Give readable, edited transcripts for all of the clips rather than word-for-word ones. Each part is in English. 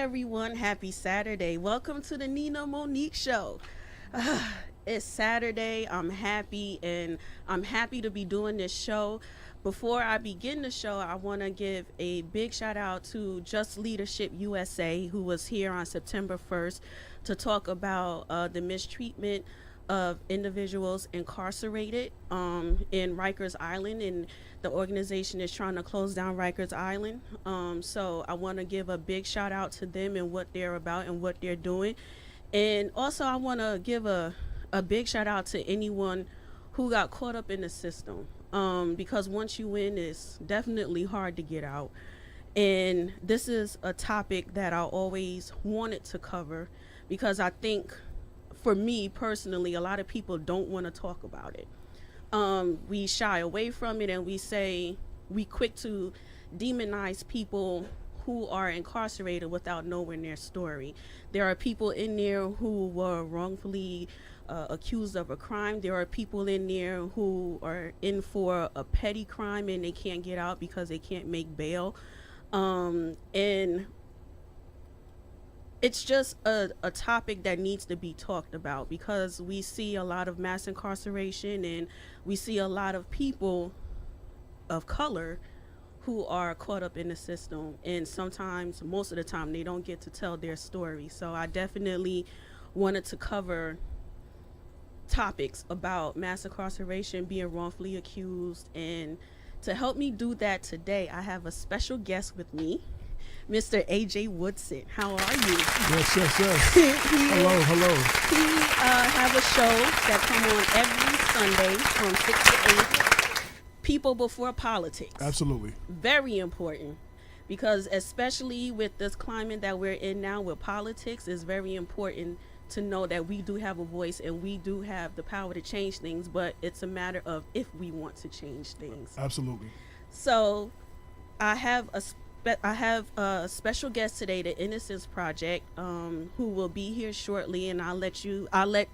everyone. Happy Saturday. Welcome to the Nina Monique Show. It's Saturday. I'm happy and I'm happy to be doing this show. Before I begin the show, I want to give a big shout out to Just Leadership USA, who was here on September 1st to talk about the mistreatment of individuals incarcerated in Rikers Island, and the organization is trying to close down Rikers Island. So I want to give a big shout out to them and what they're about and what they're doing. And also I want to give a big shout out to anyone who got caught up in the system, because once you win, it's definitely hard to get out. And this is a topic that I always wanted to cover because I think, for me personally, a lot of people don't want to talk about it. We shy away from it and we quick to demonize people who are incarcerated without knowing their story. There are people in there who were wrongfully accused of a crime. There are people in there who are in for a petty crime and they can't get out because they can't make bail. And it's just a topic that needs to be talked about because we see a lot of mass incarceration and we see a lot of people of color who are caught up in the system, and sometimes, most of the time, they don't get to tell their story. So I definitely wanted to cover topics about mass incarceration, being wrongfully accused, and to help me do that today, I have a special guest with me, Mr. AJ Woodson. How are you? Yes. Hello. He have a show that come on every Sunday from 6 to 8. People Before Politics. Absolutely. Very important, because especially with this climate that we're in now with politics, it's very important to know that we do have a voice and we do have the power to change things, but it's a matter of if we want to change things. Absolutely. So I have a special guest today, the Innocence Project, who will be here shortly, and I'll let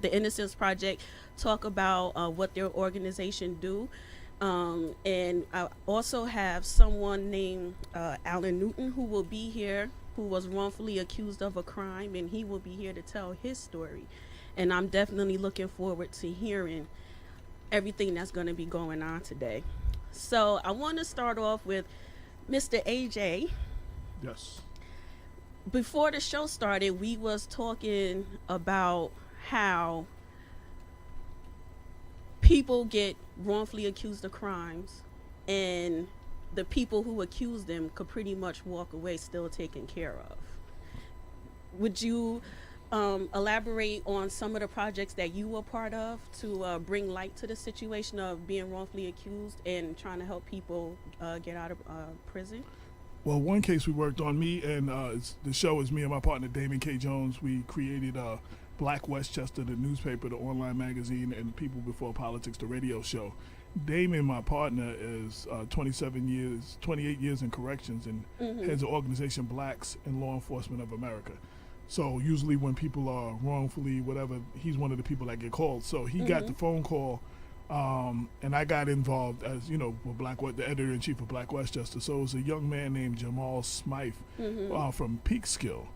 the Innocence Project talk about what their organization do. And I also have someone named Alan Newton who will be here, who was wrongfully accused of a crime, and he will be here to tell his story. And I'm definitely looking forward to hearing everything that's going to be going on today. So I want to start off with Mr. AJ. Yes. Before the show started, we was talking about how people get wrongfully accused of crimes and the people who accuse them could pretty much walk away still taken care of. Would you elaborate on some of the projects that you were part of to bring light to the situation of being wrongfully accused and trying to help people get out of prison? Well, one case we worked on, me and the show is me and my partner Damon K. Jones. We created Black Westchester, the newspaper, the online magazine, and People Before Politics, the radio show. Damon, my partner, is 28 years in corrections and heads the organization Blacks in Law Enforcement of America. So usually when people are wrongfully, whatever, he's one of the people that get called. So he got the phone call, and I got involved as, with the editor-in-chief of Black Westchester. So it was a young man named Jamal Smythe from Peekskill.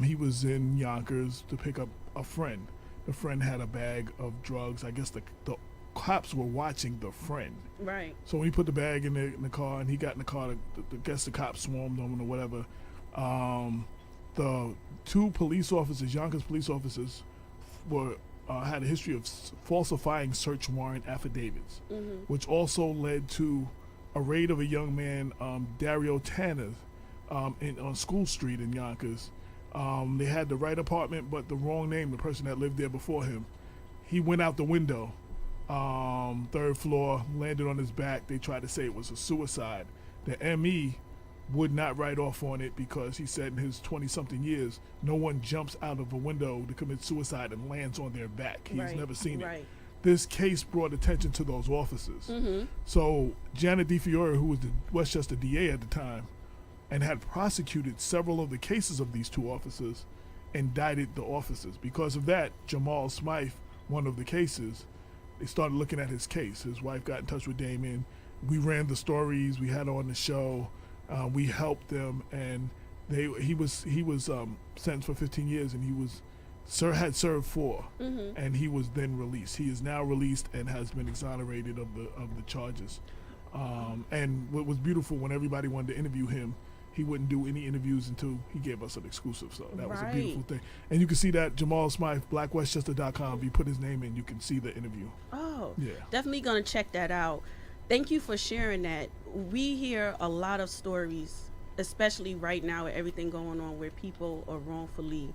He was in Yonkers to pick up a friend. The friend had a bag of drugs. I guess the cops were watching the friend. Right. So when he put the bag in the car and he got in the car, I guess the cops swarmed him or whatever. The two police officers, Yonkers police officers, had a history of falsifying search warrant affidavits, which also led to a raid of a young man, Dario Tanner, on School Street in Yonkers. They had the right apartment, but the wrong name, the person that lived there before him. He went out the window, third floor, landed on his back. They tried to say it was a suicide. The ME would not write off on it because he said in his 20-something years, no one jumps out of a window to commit suicide and lands on their back. He's never seen it. This case brought attention to those officers. So Janet Difiore, who was the Westchester DA at the time, and had prosecuted several of the cases of these two officers, indicted the officers. Because of that, Jamal Smythe, one of the cases, they started looking at his case. His wife got in touch with Damon. We ran the stories. We had her on the show. We helped them, and he was sentenced for 15 years, and he had served 4, and he was then released. He is now released and has been exonerated of the charges. And what was beautiful, when everybody wanted to interview him, he wouldn't do any interviews until he gave us an exclusive. So that was a beautiful thing. And you can see that Jamal Smythe, blackwestchester.com. If you put his name in, you can see the interview. Oh, yeah. Definitely going to check that out. Thank you for sharing that. We hear a lot of stories, especially right now with everything going on, where people are wrongfully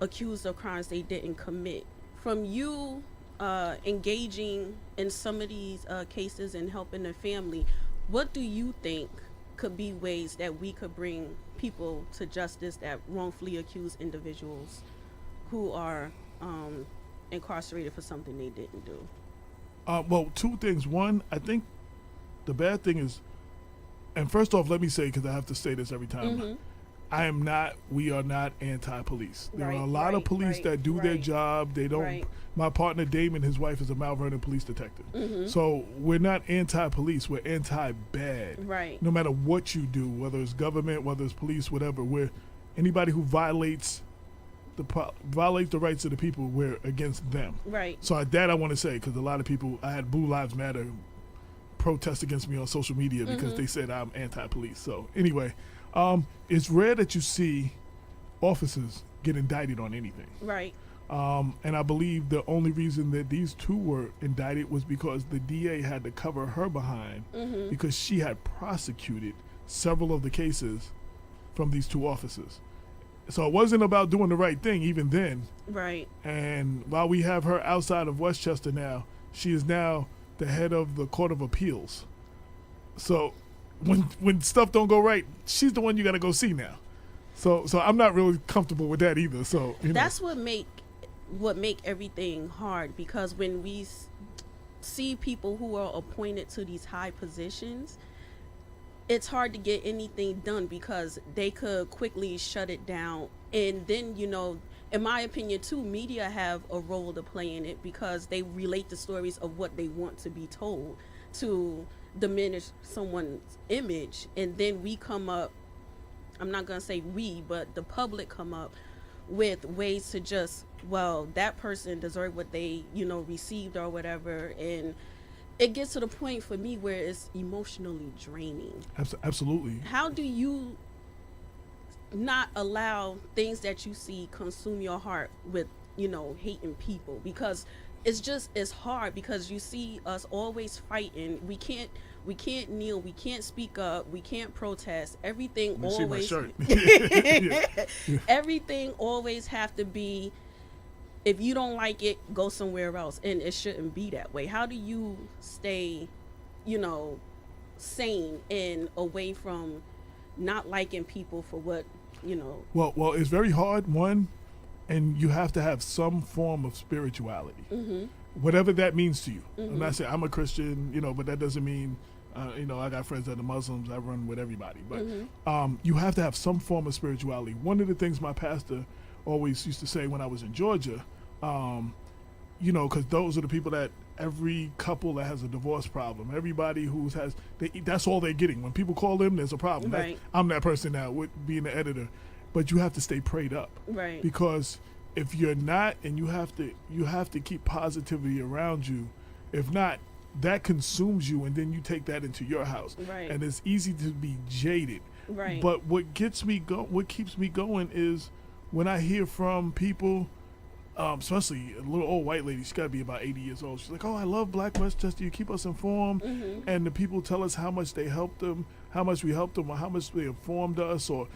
accused of crimes they didn't commit. From you engaging in some of these cases and helping the family, what do you think could be ways that we could bring people to justice, that wrongfully accused individuals who are incarcerated for something they didn't do? Well, 2 things. One, I think the bad thing is, and first off, let me say, because I have to say this every time, we are not anti-police. There are a lot of police that do their job. They don't. My partner Damon, his wife is a Mount Vernon police detective. So we're not anti-police. We're anti-bad. Right. No matter what you do, whether it's government, whether it's police, whatever. Anybody who violates the rights of the people, we're against them. Right. So that I want to say, because a lot of people, I had Blue Lives Matter protest against me on social media because they said I'm anti-police. So anyway. It's rare that you see officers get indicted on anything. Right. And I believe the only reason that these 2 were indicted was because the DA had to cover her behind because she had prosecuted several of the cases from these 2 officers. So it wasn't about doing the right thing even then. Right. And while we have her outside of Westchester now, she is now the head of the Court of Appeals. So when stuff don't go right, she's the one you got to go see now. So I'm not really comfortable with that either. So that's what make everything hard, because when we see people who are appointed to these high positions, it's hard to get anything done because they could quickly shut it down. And then, in my opinion too, media have a role to play in it, because they relate the stories of what they want to be told to diminish someone's image. And then we come up, I'm not going to say we, but the public come up with ways to just, well, that person deserved what they, received or whatever. And it gets to the point for me where it's emotionally draining. Absolutely. How do you not allow things that you see consume your heart with, hating people? Because it's hard, because you see us always fighting. We can't kneel, we can't speak up, we can't protest. Everything always everything always have to be, if you don't like it, go somewhere else, and it shouldn't be that way. How do you stay, sane and away from not liking people for what, Well, it's very hard, one, and you have to have some form of spirituality, whatever that means to you. I'm not saying I'm a Christian, but that doesn't mean, I got friends that are Muslims. I run with everybody, but you have to have some form of spirituality. One of the things my pastor always used to say when I was in Georgia, because those are the people that every couple that has a divorce problem, everybody that's all they're getting. When people call them, there's a problem. Right. I'm that person now, with being the editor. But you have to stay prayed up, right? Because if you're not, and you have to keep positivity around you. If not, that consumes you, and then you take that into your house, right? And it's easy to be jaded, right? But what keeps me going is when I hear from people, especially a little old white lady. She's got to be about 80 years old. She's like, "Oh, I love Black Westchester. You keep us informed," and the people tell us how much they helped them, how much we helped them, or how much they informed us, or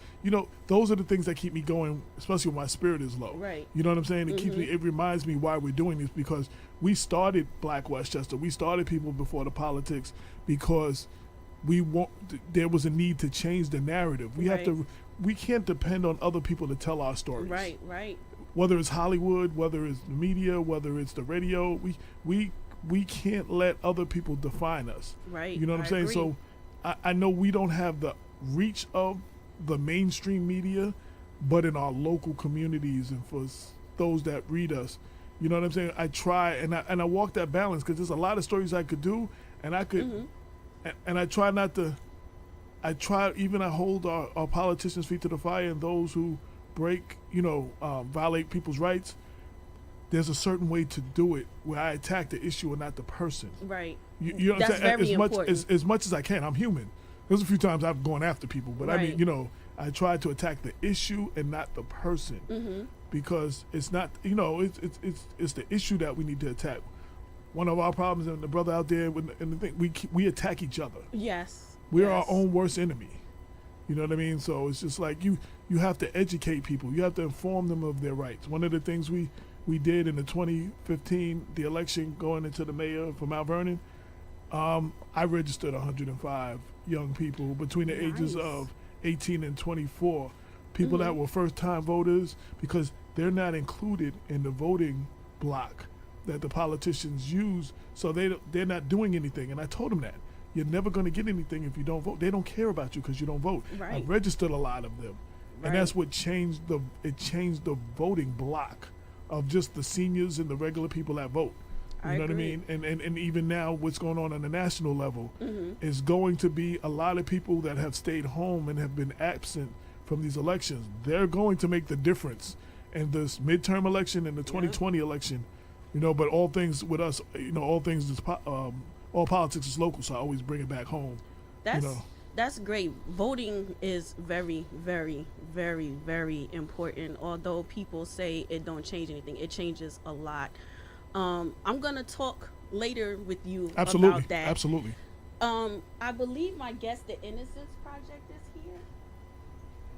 those are the things that keep me going, especially when my spirit is low. Right. You know what I'm saying? It reminds me why we're doing this, because we started Black Westchester. We started People Before the Politics because there was a need to change the narrative. We can't depend on other people to tell our stories. Right. Whether it's Hollywood, whether it's the media, whether it's the radio, we can't let other people define us. Right. You know what I'm saying? Agree. So I know we don't have the reach of the mainstream media, but in our local communities and for those that read us, you know what I'm saying? I try and I walk that balance, because there's a lot of stories I could do, and I could, and I try not to I hold our politicians' feet to the fire, and those who break, violate people's rights. There's a certain way to do it where I attack the issue and not the person. Right. You know what That's I'm saying? very important. As much as I can. I'm human. There's a few times I've gone after people, but Right. I mean, I try to attack the issue and not the person, because it's not, it's the issue that we need to attack. One of our problems, and the brother out there, and the thing, we attack each other. Yes. We're our own worst enemy. You know what I mean? So it's just like you have to educate people. You have to inform them of their rights. One of the things we did in the 2015, the election going into the mayor for Mount Vernon, I registered 105 young people between the ages of 18 and 24, people that were first-time voters, because they're not included in the voting block that the politicians use, so they're not doing anything. And I told them that. You're never going to get anything if you don't vote. They don't care about you because you don't vote. Right. I registered a lot of them. Right. And that's what changed the voting block of just the seniors and the regular people that vote. You know what I mean? And even now, what's going on the national level is going to be a lot of people that have stayed home and have been absent from these elections. They're going to make the difference in this midterm election and the 2020 election. But all things with us, all things is all politics is local, so I always bring it back home. That's great. Voting is very, very, very, very important. Although people say it don't change anything, it changes a lot. I'm gonna talk later with you about that. Absolutely. I believe my guest, the Innocence Project, is here.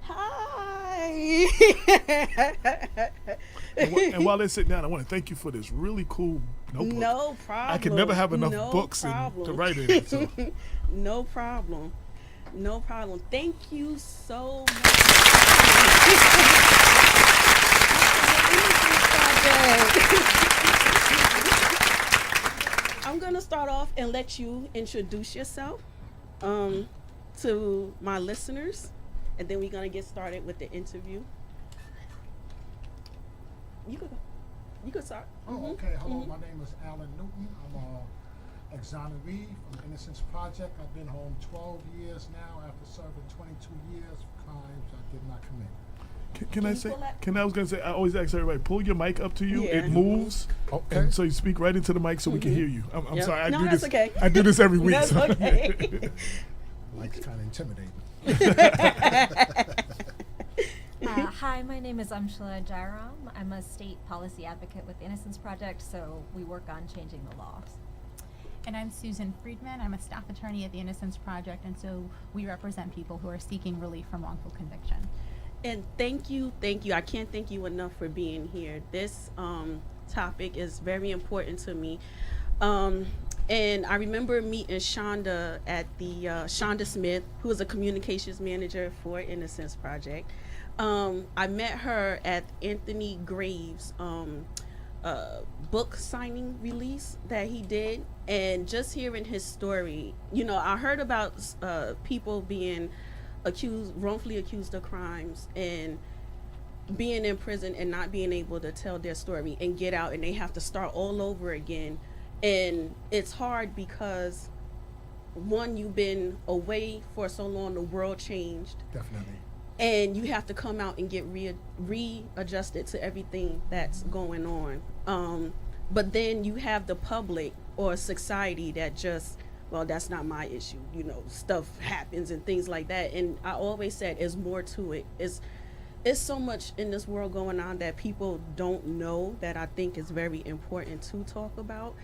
Hi. and while they sit down, I want to thank you for this really cool notebook. No problem. I can never have enough books to write in it. So. No problem. No problem. Thank you so much. I'm going to start off and let you introduce yourself to my listeners, and then we're going to get started with the interview. You could start. Okay. Hello, my name is Alan Newton. I'm a Exoneree from the Innocence Project. I've been home 12 years now after serving 22 years for crimes I did not commit. I was going to say, I always ask everybody, pull your mic up to you. Yeah. It moves. Okay. And so you speak right into the mic so we can hear you. I'm sorry. That's okay. I do this every week. That's so. okay. Mike's kind of intimidating. Hi, my name is Amshula Jayaram. I'm a state policy advocate with the Innocence Project, so we work on changing the laws. And I'm Susan Friedman. I'm a staff attorney at the Innocence Project, and so we represent people who are seeking relief from wrongful conviction. And thank you. I can't thank you enough for being here. This topic is very important to me. And I remember meeting Shonda at the Shonda Smith, who is a communications manager for Innocence Project. I met her at Anthony Graves' book signing release that he did, and just hearing his story, I heard about people being wrongfully accused of crimes and being in prison and not being able to tell their story and get out, and they have to start all over again. And it's hard because, one, you've been away for so long, the world changed. Definitely. And you have to come out and get readjusted to everything that's going on. But then you have the public or society that just, well, that's not my issue. Stuff happens and things like that. And I always said there's more to it. It's so much in this world going on that people don't know that I think is very important to talk about.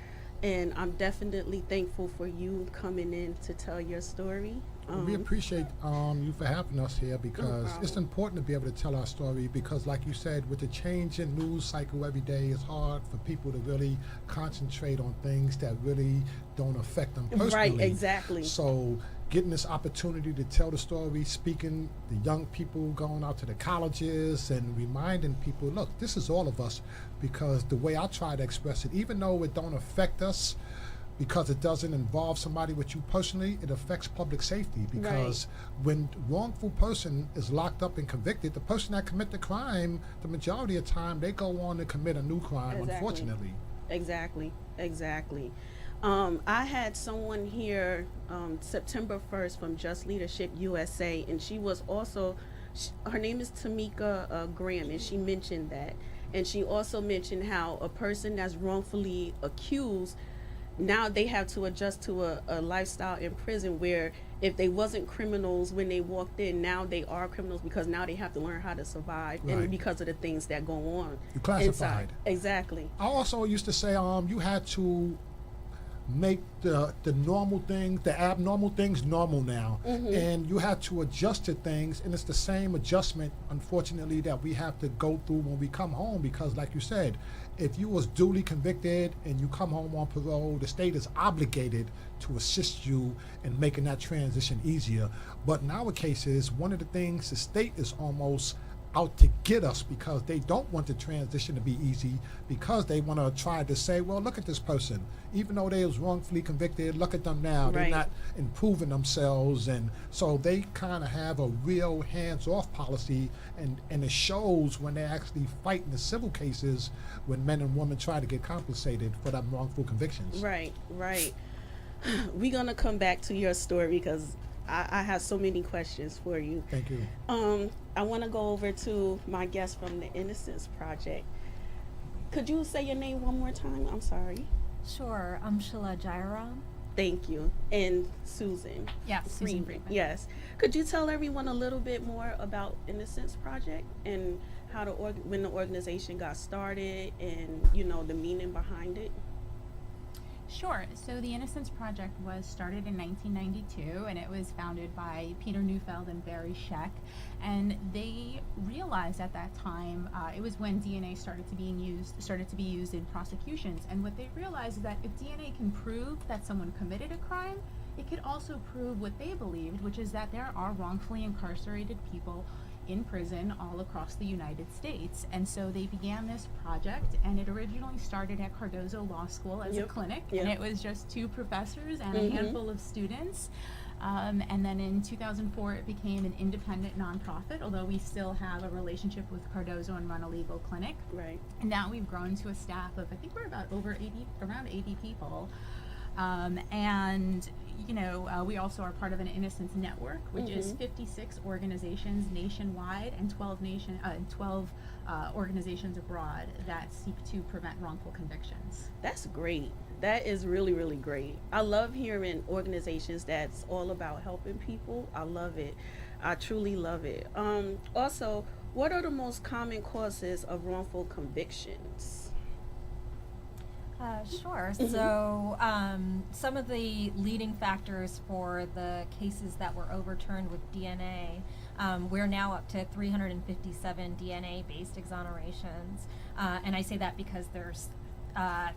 And I'm definitely thankful for you coming in to tell your story. We appreciate you for having us here, because it's important to be able to tell our story, because like you said, with the change in news cycle every day, it's hard for people to really concentrate on things that really don't affect them personally. Right, exactly. So getting this opportunity to tell the story, speaking the young people, going out to the colleges and reminding people, look, this is all of us, because the way I try to express it, even though it don't affect us, because it doesn't involve somebody with you personally, it affects public safety, because when wrongful person is locked up and convicted, the person that commit the crime, the majority of the time, they go on to commit a new crime, unfortunately. Exactly. I had someone here September 1st from Just Leadership USA, and she was also, her name is Tamika Graham, and she mentioned that. And she also mentioned how a person that's wrongfully accused, now they have to adjust to a lifestyle in prison where if they wasn't criminals when they walked in, now they are criminals because now they have to learn how to survive, Right. and because of the things that go on You're classified. inside. Exactly. I also used to say you had to make the normal things, the abnormal things, normal now, and you had to adjust to things, and it's the same adjustment, unfortunately, that we have to go through when we come home, because like you said, if you was duly convicted and you come home on parole, the state is obligated to assist you in making that transition easier. But in our cases, one of the things the state is almost out to get us, because they don't want the transition to be easy, because they want to try to say, well, look at this person, even though they was wrongfully convicted, look at them now, they're Right. not improving themselves. And so they kind of have a real hands-off policy, and it shows when they actually fight in the civil cases when men and women try to get compensated for them wrongful convictions. Right, right. We're gonna come back to your story because I have so many questions for you. Thank you. I want to go over to my guest from the Innocence Project. Could you say your name one more time? I'm sorry. Sure, Amshula Jayaram. Thank you. And Susan. Yes, Susan Friedman. Yes. Could you tell everyone a little bit more about Innocence Project and how when the organization got started and the meaning behind it? Sure. So the Innocence Project was started in 1992, and it was founded by Peter Neufeld and Barry Scheck. And they realized at that time, it was when DNA started to be used in prosecutions. And what they realized is that if DNA can prove that someone committed a crime, it could also prove what they believed, which is that there are wrongfully incarcerated people in prison all across the United States. And so they began this project, and it originally started at Cardozo Law School as a clinic, and it was just 2 professors and a handful of students. And then in 2004 it became an independent nonprofit, although we still have a relationship with Cardozo and run a legal clinic. Right. And now we've grown to a staff of, I think we're about around 80 people. And we also are part of an Innocence Network, which is 56 organizations nationwide and 12 organizations abroad that seek to prevent wrongful convictions. That's great. That is really, really great. I love hearing organizations that's all about helping people. I love it. I truly love it. Also, what are the most common causes of wrongful convictions? Sure. So some of the leading factors for the cases that were overturned with DNA, we're now up to 357 DNA-based exonerations. And I say that because there's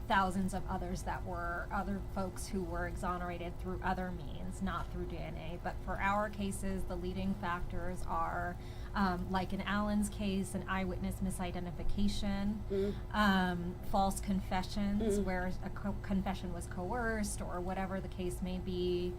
thousands of others that were other folks who were exonerated through other means, not through DNA. But for our cases, the leading factors are like in Allen's case, an eyewitness misidentification, false confessions where a confession was coerced or whatever the case may be,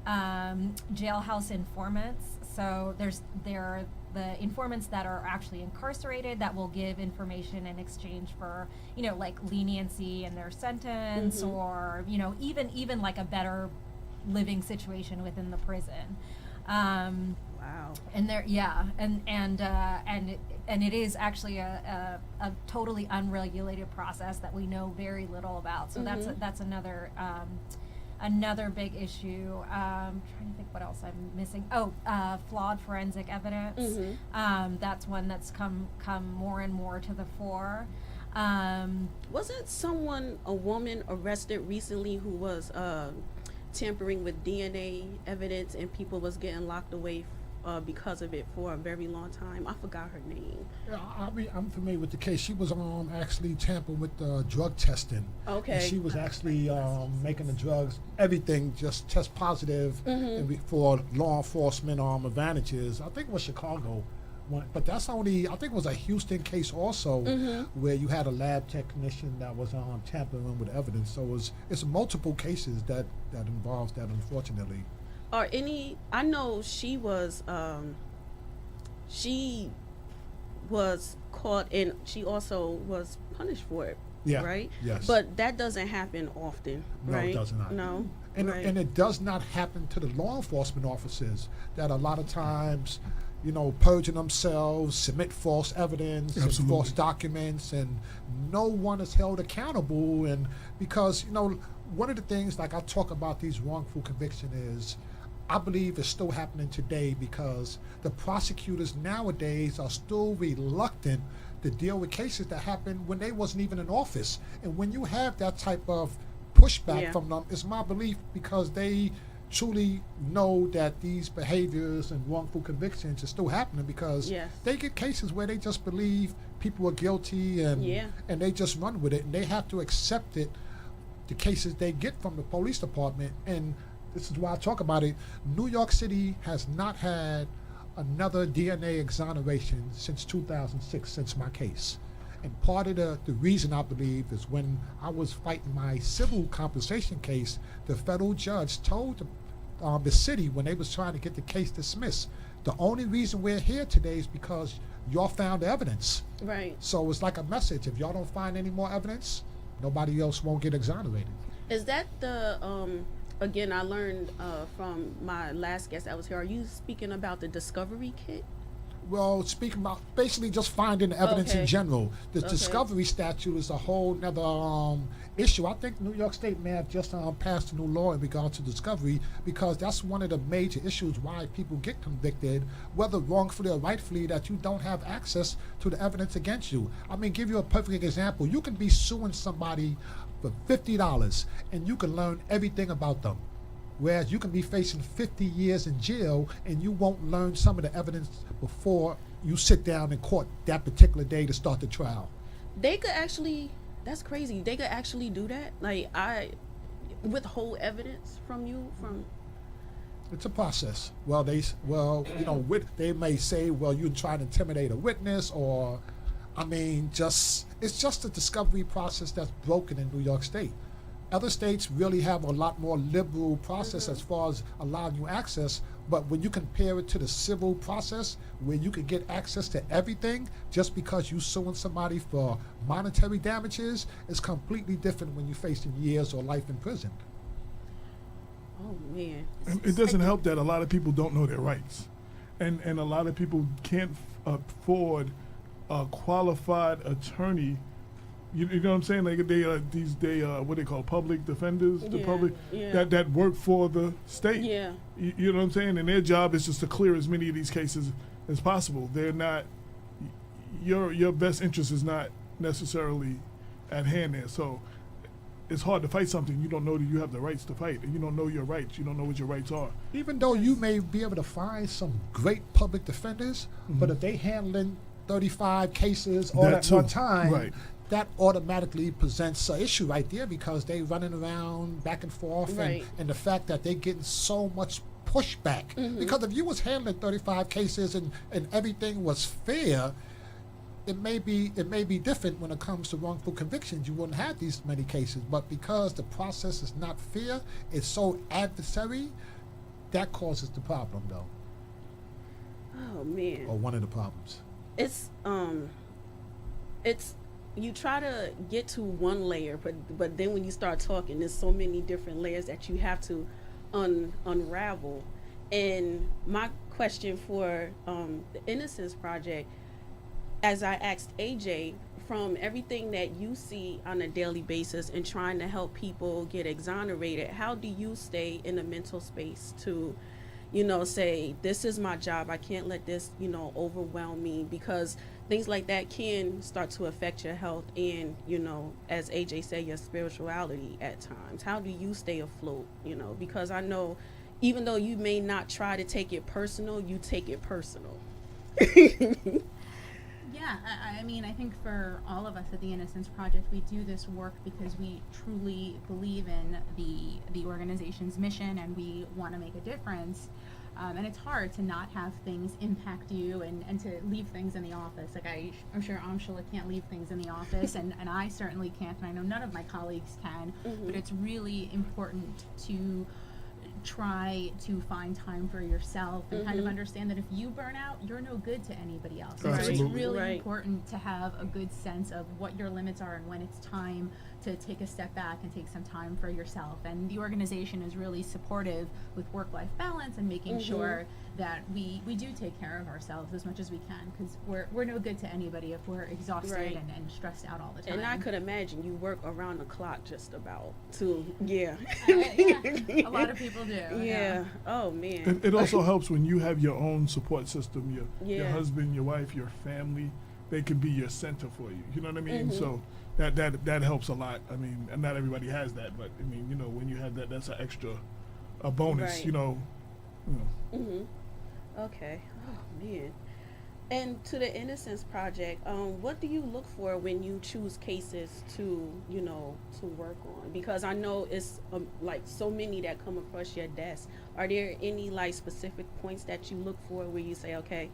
jailhouse informants. So there are the informants that are actually incarcerated that will give information in exchange for, like leniency in their sentence or, even like a better living situation within the prison. Wow. And there, and it is actually a totally unregulated process that we know very little about. So that's another another big issue. I'm trying to think what else I'm missing. Flawed forensic evidence. That's one that's come more and more to the fore. Wasn't a woman arrested recently who was tampering with DNA evidence, and people was getting locked away because of it for a very long time? I forgot her name. Yeah, I'm familiar with the case. She was actually tampering with drug testing. Okay. And she was actually making the drugs, everything just test positive and for law enforcement advantages. I think it was Chicago. But that's only, I think it was a Houston case also where you had a lab technician that was tampering with evidence. So it's multiple cases that involves that, unfortunately. I know she was caught, and she also was punished for it Yeah. right? Yes. But that doesn't happen often, No, right? it does not. No. And, right. and it does not happen to the law enforcement officers that a lot of times, purging themselves, submit false evidence, and Absolutely. false documents, and no one is held accountable. And because, one of the things, like I talk about these wrongful conviction is, I believe it's still happening today because the prosecutors nowadays are still reluctant to deal with cases that happened when they wasn't even in office. And when you have that type of pushback Yeah. from them, it's my belief because they truly know that these behaviors and wrongful convictions are still happening because Yes. they get cases where they just believe people are guilty and Yeah. and they just run with it and they have to accept it, the cases they get from the police department. And this is why I talk about it. New York City has not had another DNA exoneration since 2006, since my case. And part of the reason I believe is when I was fighting my civil compensation case, the federal judge told the city when they was trying to get the case dismissed, the only reason we're here today is because y'all found evidence. Right. So it's like a message. If y'all don't find any more evidence, nobody else won't get exonerated. Is that the again, I learned from my last guest that was here. Are you speaking about the discovery kit? Well, speaking about basically just finding evidence Okay. in general, the Okay. discovery statute is a whole nother issue. I think New York State may have just passed a new law in regard to discovery because that's one of the major issues why people get convicted, whether wrongfully or rightfully, that you don't have access to the evidence against you. I mean, give you a perfect example. You can be suing somebody for $50 and you can learn everything about them. Whereas you can be facing 50 years in jail and you won't learn some of the evidence before you sit down in court that particular day to start the trial. They could actually. That's crazy. They could actually do that. Like I withhold evidence from you from. It's a process. Well, they may say, well, you're trying to intimidate a witness, or, I mean, it's just a discovery process that's broken in New York State. Other states really have a lot more liberal process as far as allowing you access, but when you compare it to the civil process, where you can get access to everything just because you're suing somebody for monetary damages, it's completely different when you're facing years or life in prison. Oh man. And it doesn't help that a lot of people don't know their rights, and a lot of people can't afford a qualified attorney. You know what I'm saying? Like what they call public defenders, the Yeah, public yeah. that work for the state. Yeah. You know what I'm saying? And their job is just to clear as many of these cases as possible. They're not. Your best interest is not necessarily at hand there. So it's hard to fight something you don't know that you have the rights to fight, and you don't know your rights. You don't know what your rights are. Even though you may be able to find some great public defenders, but if they handling 35 cases all That at too. one time, Right. that automatically presents an issue right there because they running around back and forth, Right. and the fact that they getting so much pushback. Because if you was handling 35 cases and everything was fair, it may be different when it comes to wrongful convictions. You wouldn't have these many cases, but because the process is not fair, it's so adversary, that causes the problem, though, Oh man. or one of the problems. It's you try to get to one layer, but then when you start talking, there's so many different layers that you have to unravel. And my question for the Innocence Project, as I asked AJ, from everything that you see on a daily basis and trying to help people get exonerated, how do you stay in a mental space to, say, this is my job, I can't let this, overwhelm me, because things like that can start to affect your health and, as AJ said, your spirituality at times. How do you stay afloat, because I know even though you may not try to take it personal, you take it personal. Yeah, I mean, I think for all of us at the Innocence Project, we do this work because we truly believe in the organization's mission and we want to make a difference. And it's hard to not have things impact you and to leave things in the office. Like I'm sure Amshula can't leave things in the office, and I certainly can't, and I know none of my colleagues can. But it's really important to try to find time for yourself and kind of Mhm. understand that if you burn out, you're no good to anybody else. So it's Absolutely. really Right. important to have a good sense of what your limits are and when it's time to take a step back and take some time for yourself. And the organization is really supportive with work-life balance and making Mhm. sure that we do take care of ourselves as much as we can, because we're no good to anybody if we're exhausted Right. and stressed out all the time. And I could imagine you work around the clock just about too. Yeah. Yeah, a lot of people do. Yeah. Oh man. It also helps when you have your own support system, your Yeah. husband, your wife, your family. They can be your center for you. You know what I mean? Mhm. So that helps a lot. I mean, and not everybody has that, but I mean, when you have that, that's a bonus. Right. You know. Mhm. Okay. Oh man. And to the Innocence Project, what do you look for when you choose cases to work on? Because I know it's like so many that come across your desk. Are there any like specific points that you look for where you say, okay,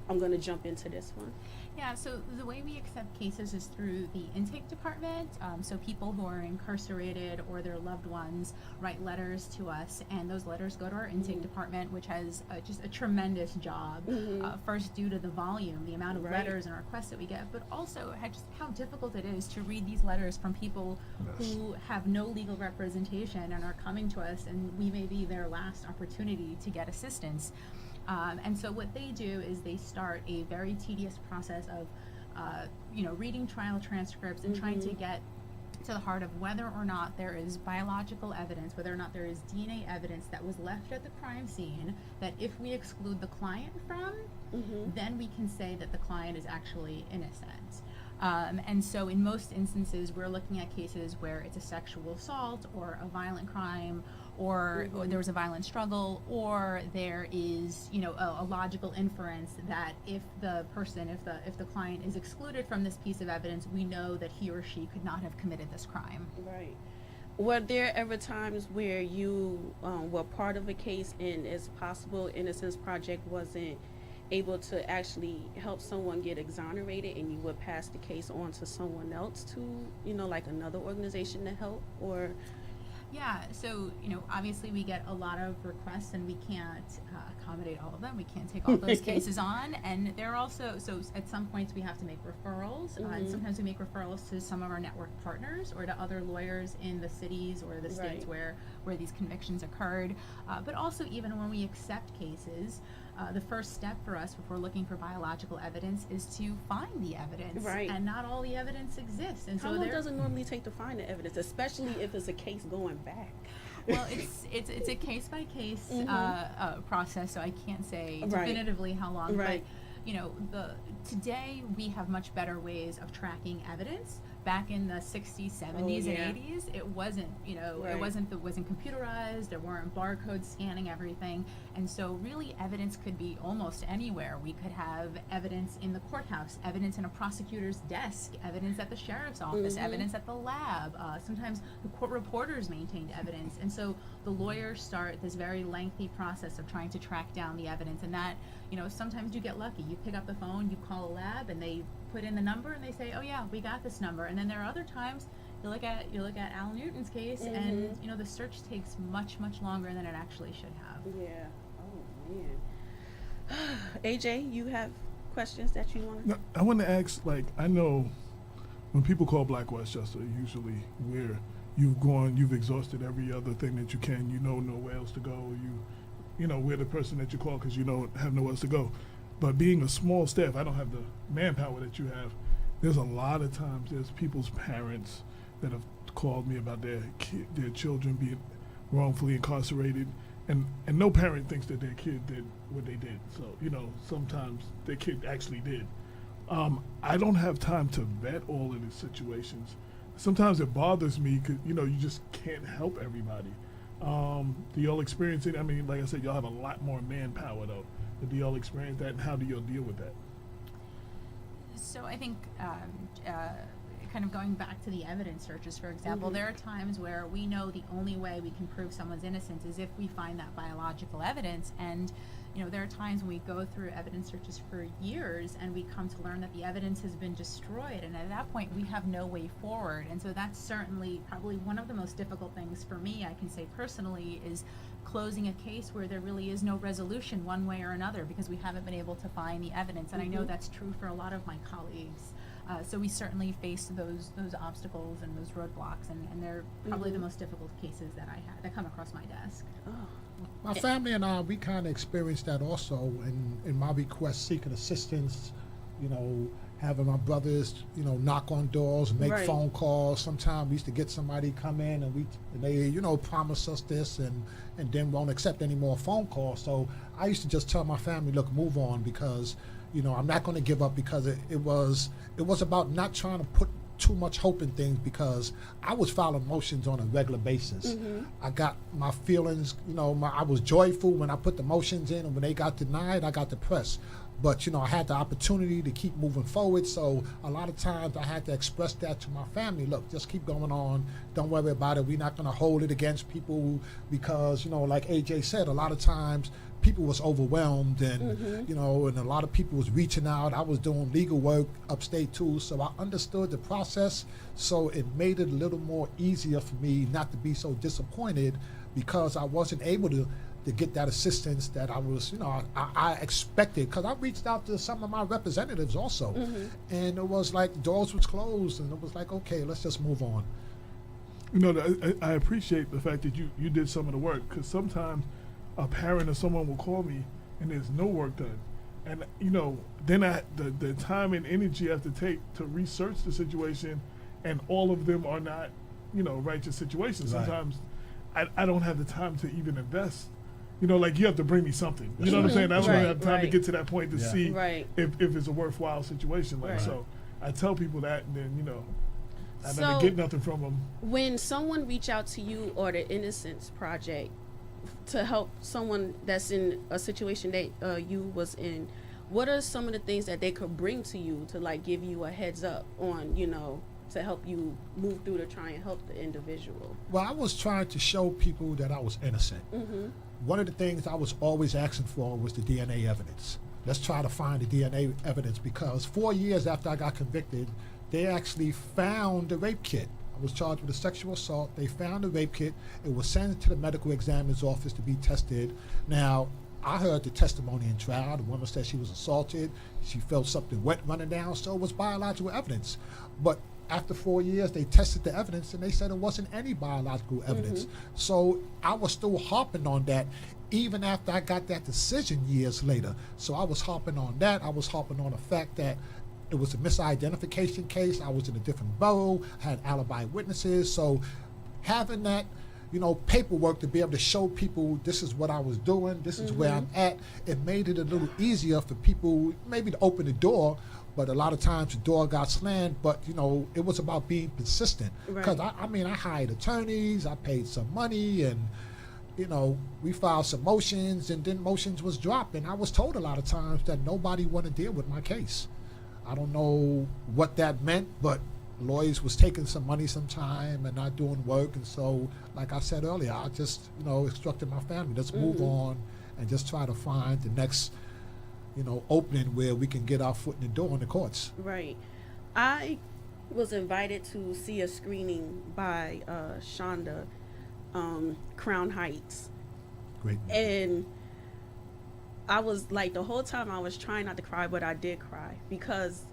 I'm going to jump into this one? Yeah, so the way we accept cases is through the intake department. So people who are incarcerated or their loved ones write letters to us, and those letters go to our intake Mhm. department, which has just a tremendous job. Mhm. First, due to the volume, the amount of Right. letters and requests that we get, but also just how difficult it is to read these letters from people Yes. who have no legal representation and are coming to us, and we may be their last opportunity to get assistance. And so what they do is they start a very tedious process of, reading trial transcripts and trying to Mhm. get to the heart of whether or not there is biological evidence, whether or not there is DNA evidence that was left at the crime scene that if we exclude the client from, Mhm. then we can say that the client is actually innocent. And so in most instances, we're looking at cases where it's a sexual assault or a violent crime, or there was a violent struggle, or there is, a logical inference that if the client is excluded from this piece of evidence, we know that he or she could not have committed this crime. Right. Were there ever times where you were part of a case and it's possible Innocence Project wasn't able to actually help someone get exonerated and you would pass the case on to someone else to, like another organization to help? Or Yeah, so, obviously we get a lot of requests and we can't accommodate all of them. We can't take all those cases on. And there are also, so at some points we have to make referrals. And Mhm. sometimes we make referrals to some of our network partners or to other lawyers in the cities or the states Right. where these convictions occurred. But also even when we accept cases, the first step for us before looking for biological evidence is to find the evidence. Right. And not all the evidence exists. And how so long there, does it normally take to find the evidence, especially if it's a case going back? well, it's a case by case process, so I can't say Right. definitively how long. Right. But today we have much better ways of tracking evidence. Back in the 60s, 70s, yeah. and 80s, it wasn't Right. it wasn't computerized. There weren't barcodes scanning everything, and so really evidence could be almost anywhere. We could have evidence in the courthouse, evidence in a prosecutor's desk, evidence at the sheriff's office, Mhm. evidence at the lab. Sometimes the court reporters maintained evidence, and so the lawyers start this very lengthy process of trying to track down the evidence. And that, sometimes you get lucky. You pick up the phone, you call a lab, and they put in the number, and they say, "Oh yeah, we got this number." And then there are other times you look at Al Newton's case, and the search takes much longer than it actually should have. Yeah. Oh man. AJ, you have questions that you want to? Now, I want to ask, I know when people call Black Westchester, usually where you've exhausted every other thing that you can, nowhere else to go, we're the person that you call because you don't have nowhere else to go. But being a small staff, I don't have the manpower that you have. There's a lot of times there's people's parents that have called me about their children being wrongfully incarcerated, and no parent thinks that their kid did what they did. So sometimes their kid actually did. I don't have time to vet all of these situations. Sometimes it bothers me because you just can't help everybody. Do y'all experience it? I mean, like I said, y'all have a lot more manpower though. Do y'all experience that, and how do y'all deal with that? So I think kind of going back to the evidence searches, for example, there are times where we know the only way we can prove someone's innocence is if we find that biological evidence. And there are times when we go through evidence searches for years and we come to learn that the evidence has been destroyed, and at that point we have no way forward. And so that's certainly probably one of the most difficult things for me, I can say personally, is closing a case where there really is no resolution one way or another because we haven't been able to find the evidence. And I know that's true for a lot of my colleagues. So we certainly face those obstacles and those roadblocks, and they're probably the most difficult cases that come across my desk. My family and I, we kind of experienced that also in my request seeking assistance, having my brothers, knock on doors, make phone calls. Sometimes we used to get somebody come in and they promise us this and then won't accept any more phone calls. So I used to just tell my family, look, move on, because I'm not going to give up, because it was about not trying to put too much hope in things, because I was filing motions on a regular basis. I got my feelings, I was joyful when I put the motions in, and when they got denied, I got depressed. But I had the opportunity to keep moving forward, so a lot of times I had to express that to my family. Look, just keep going on. Don't worry about it. We're not going to hold it against people, because like AJ said, a lot of times people was overwhelmed, and and a lot of people was reaching out. I was doing legal work upstate too, so I understood the process. So it made it a little more easier for me not to be so disappointed, because I wasn't able to get that assistance that I was, I expected, because I reached out to some of my representatives also, and it was like doors was closed, and it was like, okay, let's just move on. I appreciate the fact that you did some of the work, because sometimes a parent or someone will call me and there's no work done, and then the time and energy I have to take to research the situation, and all of them are not righteous situations. Right. Sometimes I don't have the time to even invest. Like you have to bring me something. You know what I'm saying? I don't have time to get to that point to see if it's a worthwhile situation. So I tell people that, and then I never get nothing from them. When someone reach out to you or the Innocence Project to help someone that's in a situation that you was in, what are some of the things that they could bring to you to give you a heads up on, to help you move through to try and help the individual? Well, I was trying to show people that I was innocent. One of the things I was always asking for was the DNA evidence. Let's try to find the DNA evidence, because 4 years after I got convicted, they actually found the rape kit. I was charged with a sexual assault. They found the rape kit. It was sent to the medical examiner's office to be tested. Now, I heard the testimony in trial. The woman said she was assaulted. She felt something wet running down, so it was biological evidence. But after 4 years, they tested the evidence, and they said it wasn't any biological evidence. So I was still harping on that, even after I got that decision years later. So I was harping on that. I was harping on the fact that it was a misidentification case. I was in a different borough, had alibi witnesses. So having that, paperwork to be able to show people this is what I was doing, this is where I'm at, it made it a little easier for people maybe to open the door. But a lot of times the door got slammed, but it was about being persistent. Because I hired attorneys, I paid some money, and we filed some motions, and then motions was dropped. And I was told a lot of times that nobody wanted to deal with my case. I don't know what that meant, but lawyers was taking some money sometime and not doing work. And so, like I said earlier, I just instructed my family, let's move on and just try to find the next opening where we can get our foot in the door in the courts. Right. I was invited to see a screening by Shonda, Crown Heights. Great. And I was like, the whole time I was trying not to cry, but I did cry, because,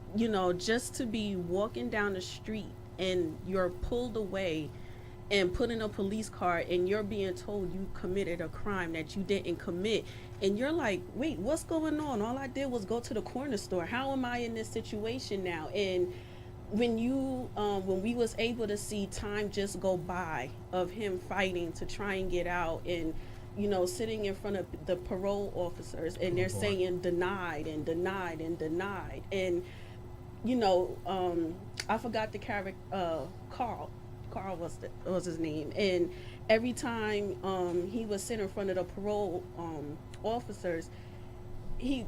just to be walking down the street and you're pulled away and put in a police car, and you're being told you committed a crime that you didn't commit, and you're like, wait, what's going on? All I did was go to the corner store. How am I in this situation now? And when we was able to see time just go by of him fighting to try and get out, and sitting in front of the parole officers, and they're saying denied and denied and denied, and I forgot the character, Carl was his name, and every time he was sitting in front of the parole officers, he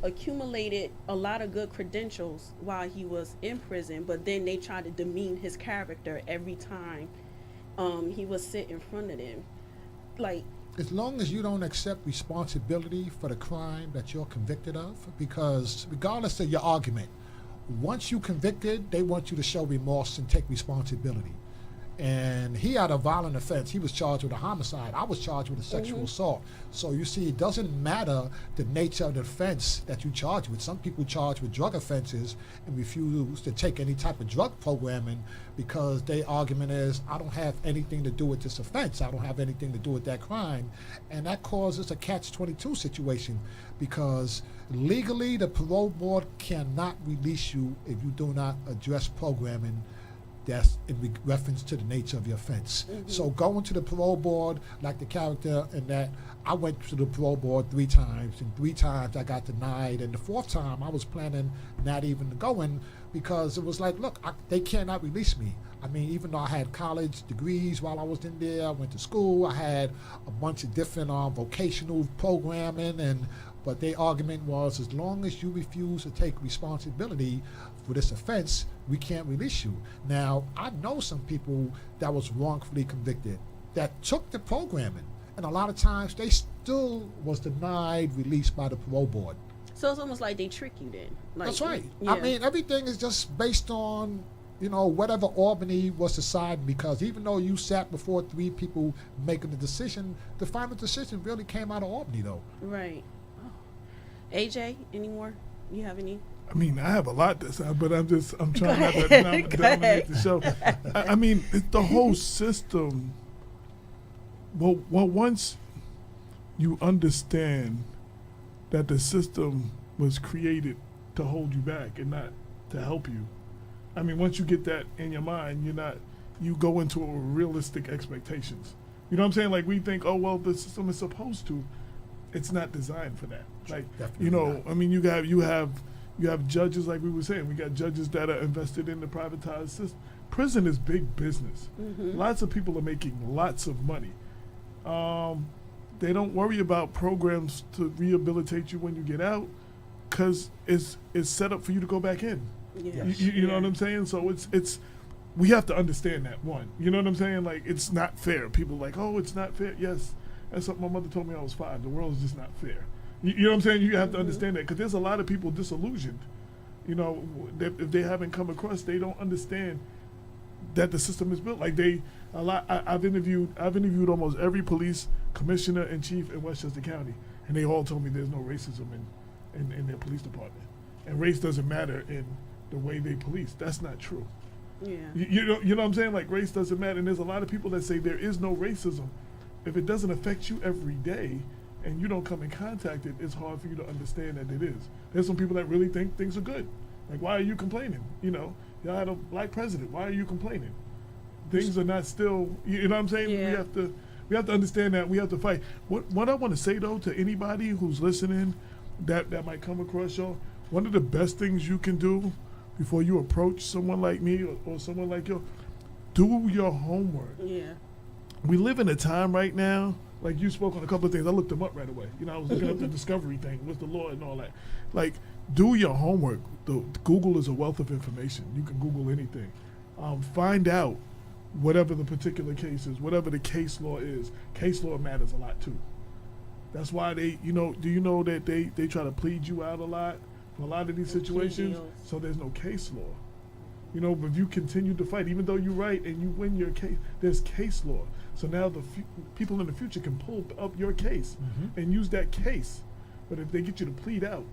accumulated a lot of good credentials while he was in prison, but then they tried to demean his character every time he was sit in front of them. Like, as long as you don't accept responsibility for the crime that you're convicted of, because regardless of your argument, once you convicted, they want you to show remorse and take responsibility. And he had a violent offense. He was charged with a homicide. I was charged with a sexual assault. So you see, it doesn't matter the nature of the offense that you charge with. Some people charge with drug offenses and refuse to take any type of drug programming because their argument is, I don't have anything to do with this offense. I don't have anything to do with that crime. And that causes a catch-22 situation, because legally the parole board cannot release you if you do not address programming that's in reference to the nature of your offense. So going to the parole board, like the character in that, I went to the parole board 3 times, and 3 times I got denied, and the 4th time I was planning not even to go in, because it was like, look, they cannot release me. I mean, even though I had college degrees while I was in there, I went to school, I had a bunch of different vocational programming, but their argument was, as long as you refuse to take responsibility for this offense, we can't release you. Now, I know some people that was wrongfully convicted that took the programming, and a lot of times they still was denied release by the parole board. so it's almost like they trick you then. Like, That's right. Yeah. I mean, everything is just based on, whatever Albany was deciding, because even though you sat before 3 people making the decision, the final decision really came out of Albany, though. Right. Oh. AJ, any more? You have any? I mean, I have a lot to say, but I'm trying not to Go ahead. dominate the show. I mean, it's the whole system. Well, once you understand that the system was created to hold you back and not to help you. I mean, once you get that in your mind, you go into realistic expectations. You know what I'm saying? Like, we think, oh, well, the system is supposed to. It's not designed for that. Like, Definitely not. I mean, you have judges, like we were saying. We got judges that are invested in the privatized system. Prison is big business. Lots of people are making lots of money. They don't worry about programs to rehabilitate you when you get out, because it's set up for you to go back in. Yeah. You know what I'm saying? So it's we have to understand that, one. You know what I'm saying? Like, it's not fair. People are like, oh, it's not fair. Yes, that's something my mother told me when I was 5. The world is just not fair. You know what I'm saying? You have to understand that, because there's a lot of people disillusioned. If they haven't come across, they don't understand that the system is built. Like, I've interviewed almost every police commissioner and chief in Westchester County, and they all told me there's no racism in their police department, and race doesn't matter in the way they police. That's not true. Yeah. You know what I'm saying? Like, race doesn't matter, and there's a lot of people that say there is no racism. If it doesn't affect you every day, and you don't come in contact it, it's hard for you to understand that it is. There's some people that really think things are good. Like, why are you complaining? Y'all had a black president. Why are you complaining? Things are not still. You know what I'm saying? Yeah. We have to understand that. We have to fight. What I want to say, though, to anybody who's listening, that might come across y'all, one of the best things you can do before you approach someone like me or someone like you, do your homework. Yeah. We live in a time right now, like you spoke on a couple of things. I looked them up right away. I was looking up the discovery thing, what's the law and all that. Like, do your homework. Google is a wealth of information. You can Google anything. Find out whatever the particular case is, whatever the case law is. Case law matters a lot too. That's why do you know that they try to plead you out a lot for a lot of these situations? So there's no case law. But if you continue to fight, even though you're right and you win your case, there's case law. So now the people in the future can pull up your case and use that case. But if they get you to plead out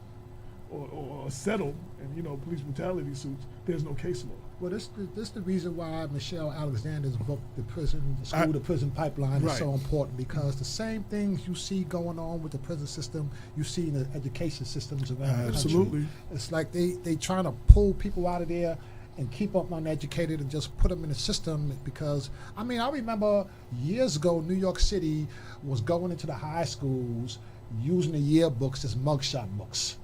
or settle and police brutality suits, there's no case law. Well, this the reason why Michelle Alexander's book, The School to Prison Pipeline, is so important, because the same things you see going on with the prison system, you see in the education systems around the country. Absolutely. It's like they trying to pull people out of there and keep them uneducated and just put them in the system, because, I remember years ago, New York City was going into the high schools using the yearbooks as mugshot books.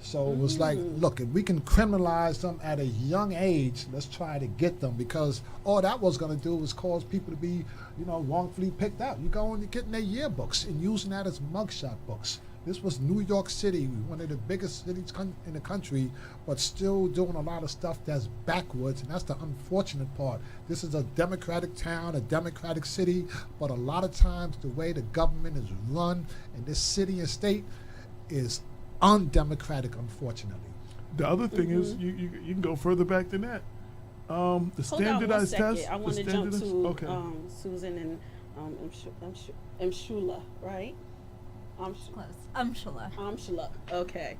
So it was like, look, if we can criminalize them at a young age, let's try to get them, because all that was going to do was cause people to be, wrongfully picked out. You go and you're getting their yearbooks and using that as mugshot books. This was New York City, one of the biggest cities in the country, but still doing a lot of stuff that's backwards, and that's the unfortunate part. This is a democratic town, a democratic city, but a lot of times the way the government is run in this city and state is undemocratic, unfortunately. The other thing is you can go further back than that. The standardized test. I want to jump to okay. Susan and Amshula, right? Close. Amshula. Okay.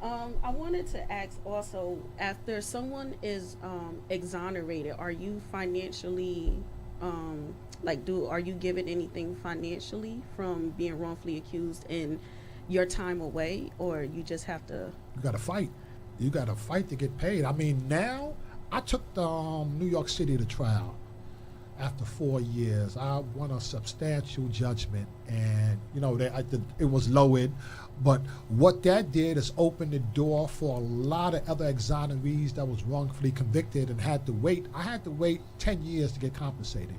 I wanted to ask also, after someone is exonerated, are you financially, are you given anything financially from being wrongfully accused in your time away, or you just have to? You got to fight. You got to fight to get paid. I mean, now I took New York City to trial. After 4 years, I won a substantial judgment, and it was lowered. But what that did is open the door for a lot of other exonerees that was wrongfully convicted and had to wait. I had to wait 10 years to get compensated.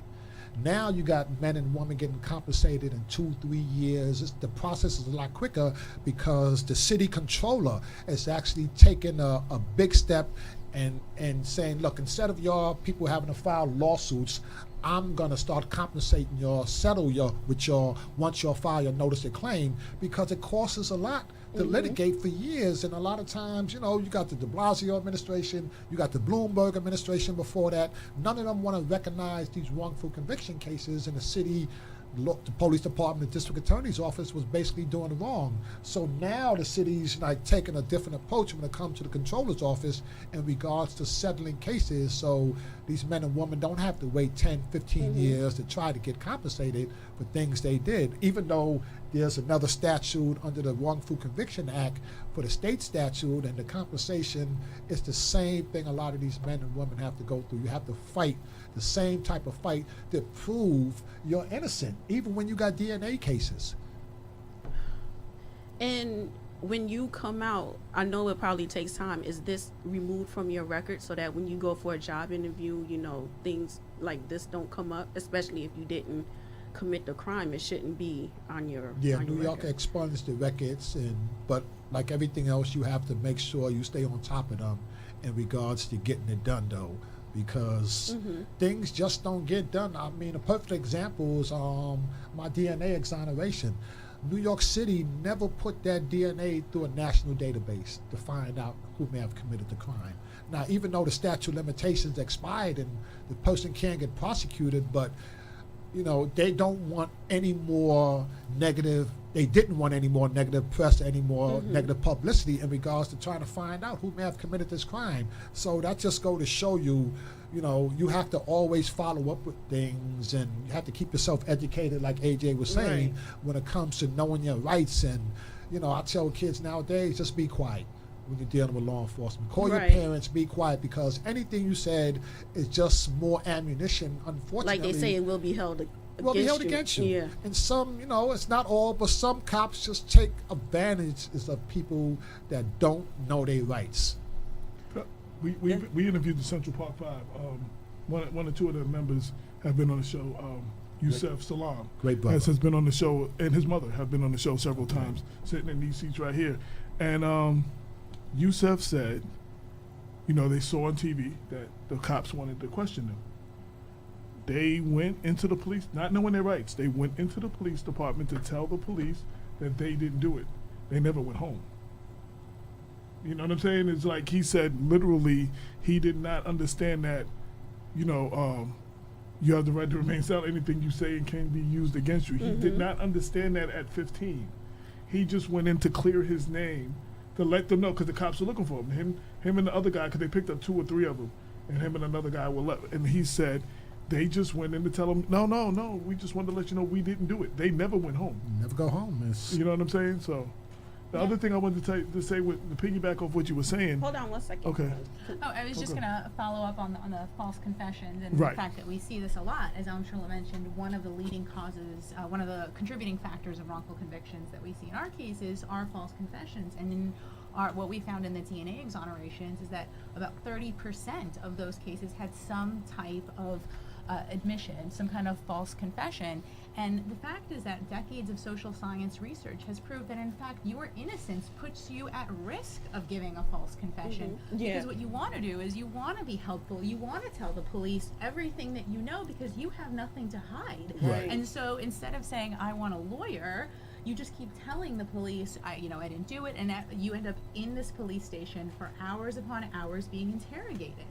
Now you got men and women getting compensated in 2-3 years. The process is a lot quicker because the city controller is actually taking a big step and saying, look, instead of your people having to file lawsuits, I'm going to start compensating once you file your notice of claim, because it costs us a lot to litigate for years. And a lot of times, you got the de Blasio administration, you got the Bloomberg administration before that. None of them want to recognize these wrongful conviction cases, in the city. The police department, the district attorney's office was basically doing wrong. So now the city's taking a different approach when it comes to the controller's office in regards to settling cases. So these men and women don't have to wait 10, 15 years to try to get compensated for things they did, even though there's another statute under the Wrongful Conviction Act for the state statute, and the compensation is the same thing a lot of these men and women have to go through. You have to fight the same type of fight to prove you're innocent, even when you got DNA cases. And when you come out, I know it probably takes time. Is this removed from your record so that when you go for a job interview, things like this don't come up, especially if you didn't commit the crime? It shouldn't be on your New York expunged the records, but like everything else, you have to make sure you stay on top of them in regards to getting it done, though, because things just don't get done. I mean, a perfect example is my DNA exoneration. New York City never put that DNA through a national database to find out who may have committed the crime. Now, even though the statute of limitations expired and the person can't get prosecuted, but they don't want any more negative. They didn't want any more negative press, any more negative publicity in regards to trying to find out who may have committed this crime. So that just go to show you, you have to always follow up with things, and you have to keep yourself educated, like AJ was saying, when it comes to knowing your rights. And, I tell kids nowadays, just be quiet when you're dealing with law enforcement. Call your parents, be quiet, because anything you said is just more ammunition, unfortunately. Like they say, it will be held against you. Yeah. And some, it's not all, but some cops just take advantage of people that don't know their rights. We interviewed the Central Park Five. One or two of the members have been on the show. Yusef Salam Great brother. has been on the show, and his mother have been on the show several times, sitting in these seats right here. And Yusef said, they saw on TV that the cops wanted to question them. They went into the police, not knowing their rights. They went into the police department to tell the police that they didn't do it. They never went home. You know what I'm saying? It's like he said, literally, he did not understand that, you have the right to remain silent. Anything you say can be used against you. He did not understand that at 15. He just went in to clear his name, to let them know, because the cops were looking for him. Him and the other guy, because they picked up 2 or 3 of them, and him and another guy were left. And he said, they just went in to tell him, no, we just wanted to let you know we didn't do it. They never went home. Never go home. You know what I'm saying? So the other thing I wanted to say, with the piggyback off what you were saying. Hold on one second. Okay. Oh, I was just going to follow up on the false confessions and Right. the fact that we see this a lot. As Amshula mentioned, one of the leading causes, one of the contributing factors of wrongful convictions that we see in our cases are false confessions. And in what we found in the DNA exonerations is that about 30% of those cases had some type of admission, some kind of false confession. And the fact is that decades of social science research has proved that in fact your innocence puts you at risk of giving a false confession. Yeah. Because what you want to do is you want to be helpful, you want to tell the police everything that you know because you have nothing to hide. Right. And so instead of saying I want a lawyer, you just keep telling the police, I didn't do it, and you end up in this police station for hours upon hours being interrogated.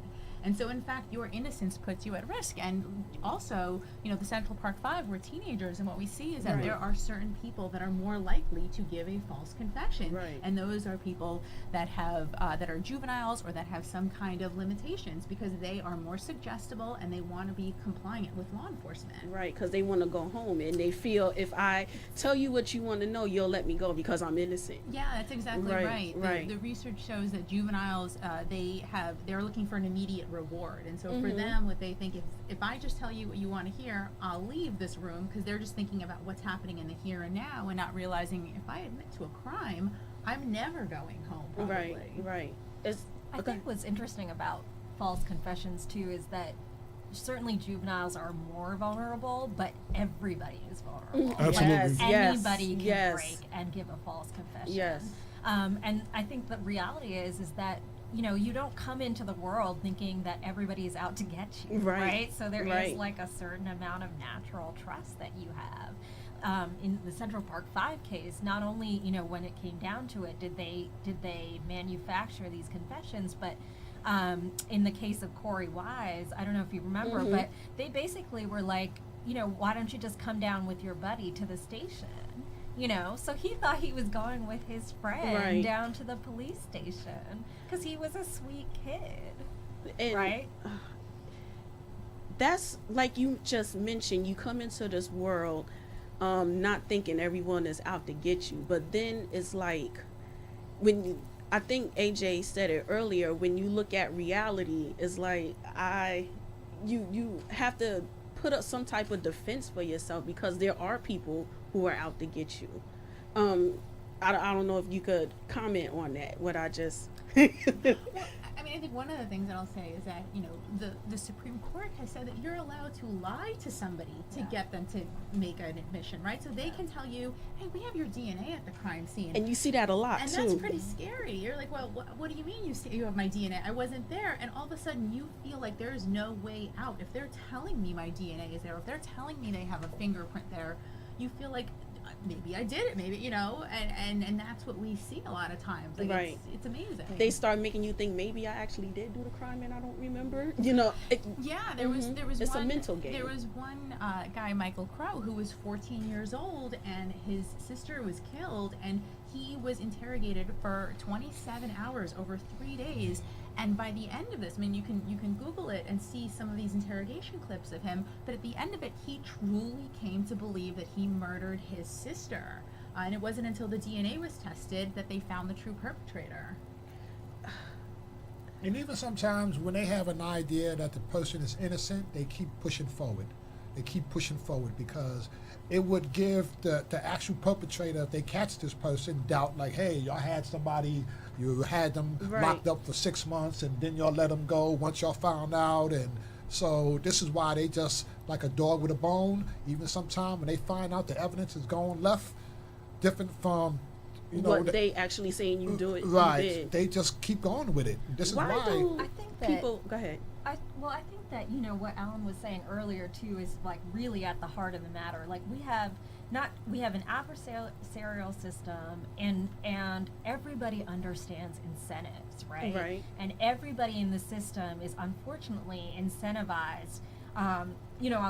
And so, in fact, your innocence puts you at risk. And also, the Central Park Five were teenagers, and what we see is that Right. there are certain people that are more likely to give a false confession. Right. And those are people that have that are juveniles or that have some kind of limitations because they are more suggestible and they want to be compliant with law enforcement. Right, because they want to go home and they feel if I tell you what you want to know, you'll let me go because I'm innocent. Yeah, that's exactly Right, right. right. The research shows that juveniles, they're looking for an immediate reward, and so for Mhm. them, what they think if I just tell you what you want to hear, I'll leave this room because they're just thinking about what's happening in the here and now and not realizing if I admit to a crime, I'm never going home. Probably. Right. It's I okay. think what's interesting about false confessions too is that certainly juveniles are more vulnerable, but everybody is vulnerable. Absolutely. Like, Yes, anybody can yes. break and give a false confession. Yes. And I think the reality is that you don't come into the world thinking that everybody is out to get you, Right. So there is Right. like a certain amount of natural trust that you have. In the Central Park 5 case, not only when it came down to it, did they manufacture these confessions, but in the case of Corey Wise, I don't know if you remember, Mhm. but they basically were like, why don't you just come down with your buddy to the station? So he thought he was going with his friend Right. down to the police station because he was a sweet kid, And right? that's like you just mentioned, you come into this world not thinking everyone is out to get you, but then it's like I think AJ said it earlier, when you look at reality, it's like you have to put up some type of defense for yourself because there are people who are out to get you. I don't know if you could comment on that, what I just Well, I mean, I think one of the things that I'll say is that, the Supreme Court has said that you're allowed to lie to somebody to Yeah. get them to make an admission, right? So they can tell you, hey, we have your DNA at the crime scene. and you see that a lot And too. that's pretty scary. You're like, well, what do you mean you have my DNA? I wasn't there. And all of a sudden you feel like there's no way out. If they're telling me my DNA is there, if they're telling me they have a fingerprint there, you feel like maybe I did it, maybe, and that's what we see a lot of times. Like, Right. it's amazing. They start making you think maybe I actually did do the crime and I don't remember. Yeah, there was It's a one, mental game. There was one guy, Michael Crow, who was 14 years old, and his sister was killed, and he was interrogated for 27 hours over 3 days. And by the end of this, I mean, you can Google it and see some of these interrogation clips of him. But at the end of it, he truly came to believe that he murdered his sister. And it wasn't until the DNA was tested that they found the true perpetrator. And even sometimes when they have an idea that the person is innocent, they keep pushing forward. They keep pushing forward because it would give the actual perpetrator, if they catch this person, doubt like, hey, y'all had somebody, you had them Right. locked up for 6 months and then y'all let them go once y'all found out. And so this is why they just, like a dog with a bone, even sometime when they find out the evidence is going left, different from, what they actually saying you do it. right, You did. they just keep going with it. This is Why why. do I think that people go ahead? I think that what Alan was saying earlier too is like really at the heart of the matter. Like we have an adversarial system, and everybody understands incentives, right? Right. And everybody in the system is unfortunately incentivized, on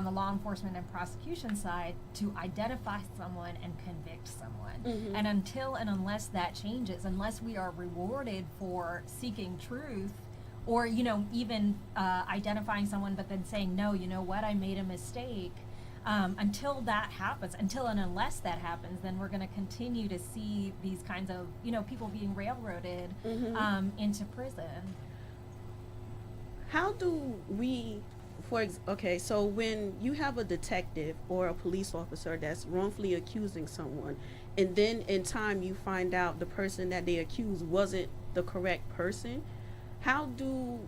the law enforcement and prosecution side, to identify someone and convict someone. Mhm. And until and unless that changes, unless we are rewarded for seeking truth, or even identifying someone but then saying, no, you know what, I made a mistake, until that happens, until and unless that happens, then we're going to continue to see these kinds of people being railroaded Mhm. into prison. How do we, so when you have a detective or a police officer that's wrongfully accusing someone, and then in time you find out the person that they accused wasn't the correct person, how do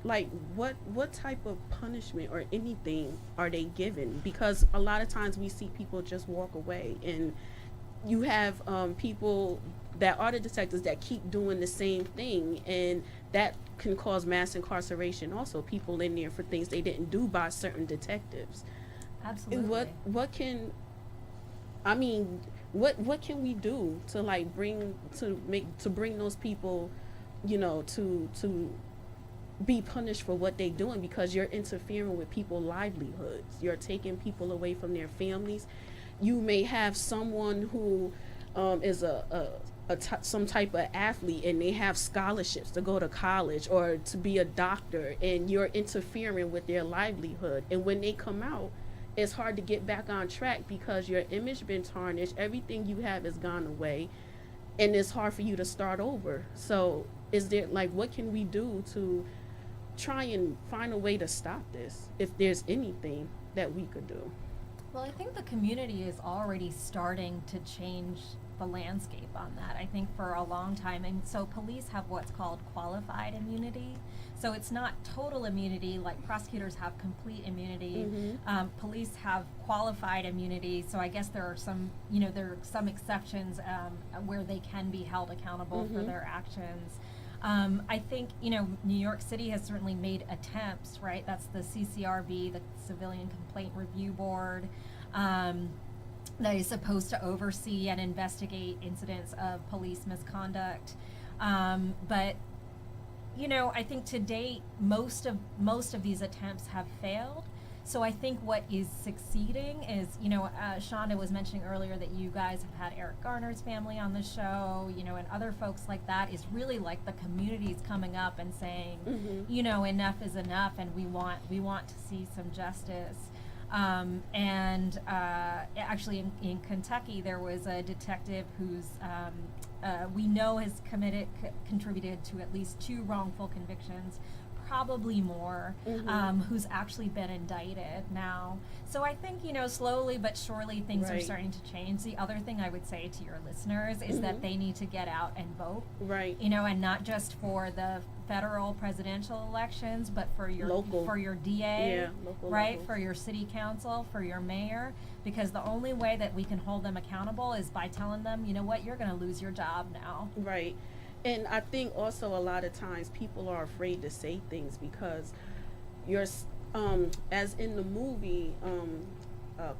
like what type of punishment or anything are they given? Because a lot of times we see people just walk away, and you have people that are the detectives that keep doing the same thing, and that can cause mass incarceration. Also, people in there for things they didn't do by certain detectives. Absolutely. What can I mean? What can we do to like bring those people, to be punished for what they're doing, because you're interfering with people's livelihoods. You're taking people away from their families. You may have someone who is some type of athlete, and they have scholarships to go to college or to be a doctor, and you're interfering with their livelihood. And when they come out, it's hard to get back on track because your image been tarnished, everything you have has gone away, and it's hard for you to start over. So is there, like, what can we do to try and find a way to stop this, if there's anything that we could do? Well, I think the community is already starting to change the landscape on that. I think for a long time, and so police have what's called qualified immunity. So it's not total immunity, like prosecutors have complete immunity. Police have qualified immunity. So I guess there are some, there are some exceptions where they can be held accountable for their actions. I think, New York City has certainly made attempts, right? That's the CCRB, the Civilian Complaint Review Board, that is supposed to oversee and investigate incidents of police misconduct. But, I think to date, most of these attempts have failed. So I think what is succeeding is, Shonda was mentioning earlier that you guys have had Eric Garner's family on the show, and other folks like that, is really like the community's coming up and saying, enough is enough, and we want to see some justice. Actually in Kentucky, there was a detective who's we know has contributed to at least 2 wrongful convictions, probably more, who's actually been indicted now. So I think, slowly but surely things are starting to change. The other thing I would say to your listeners is that they need to get out and vote. Right. And not just for the federal presidential elections, but for your local, for your DA, local right? level. For your city council, for your mayor, because the only way that we can hold them accountable is by telling them, you're going to lose your job now. Right. And I think also a lot of times people are afraid to say things because you're, as in the movie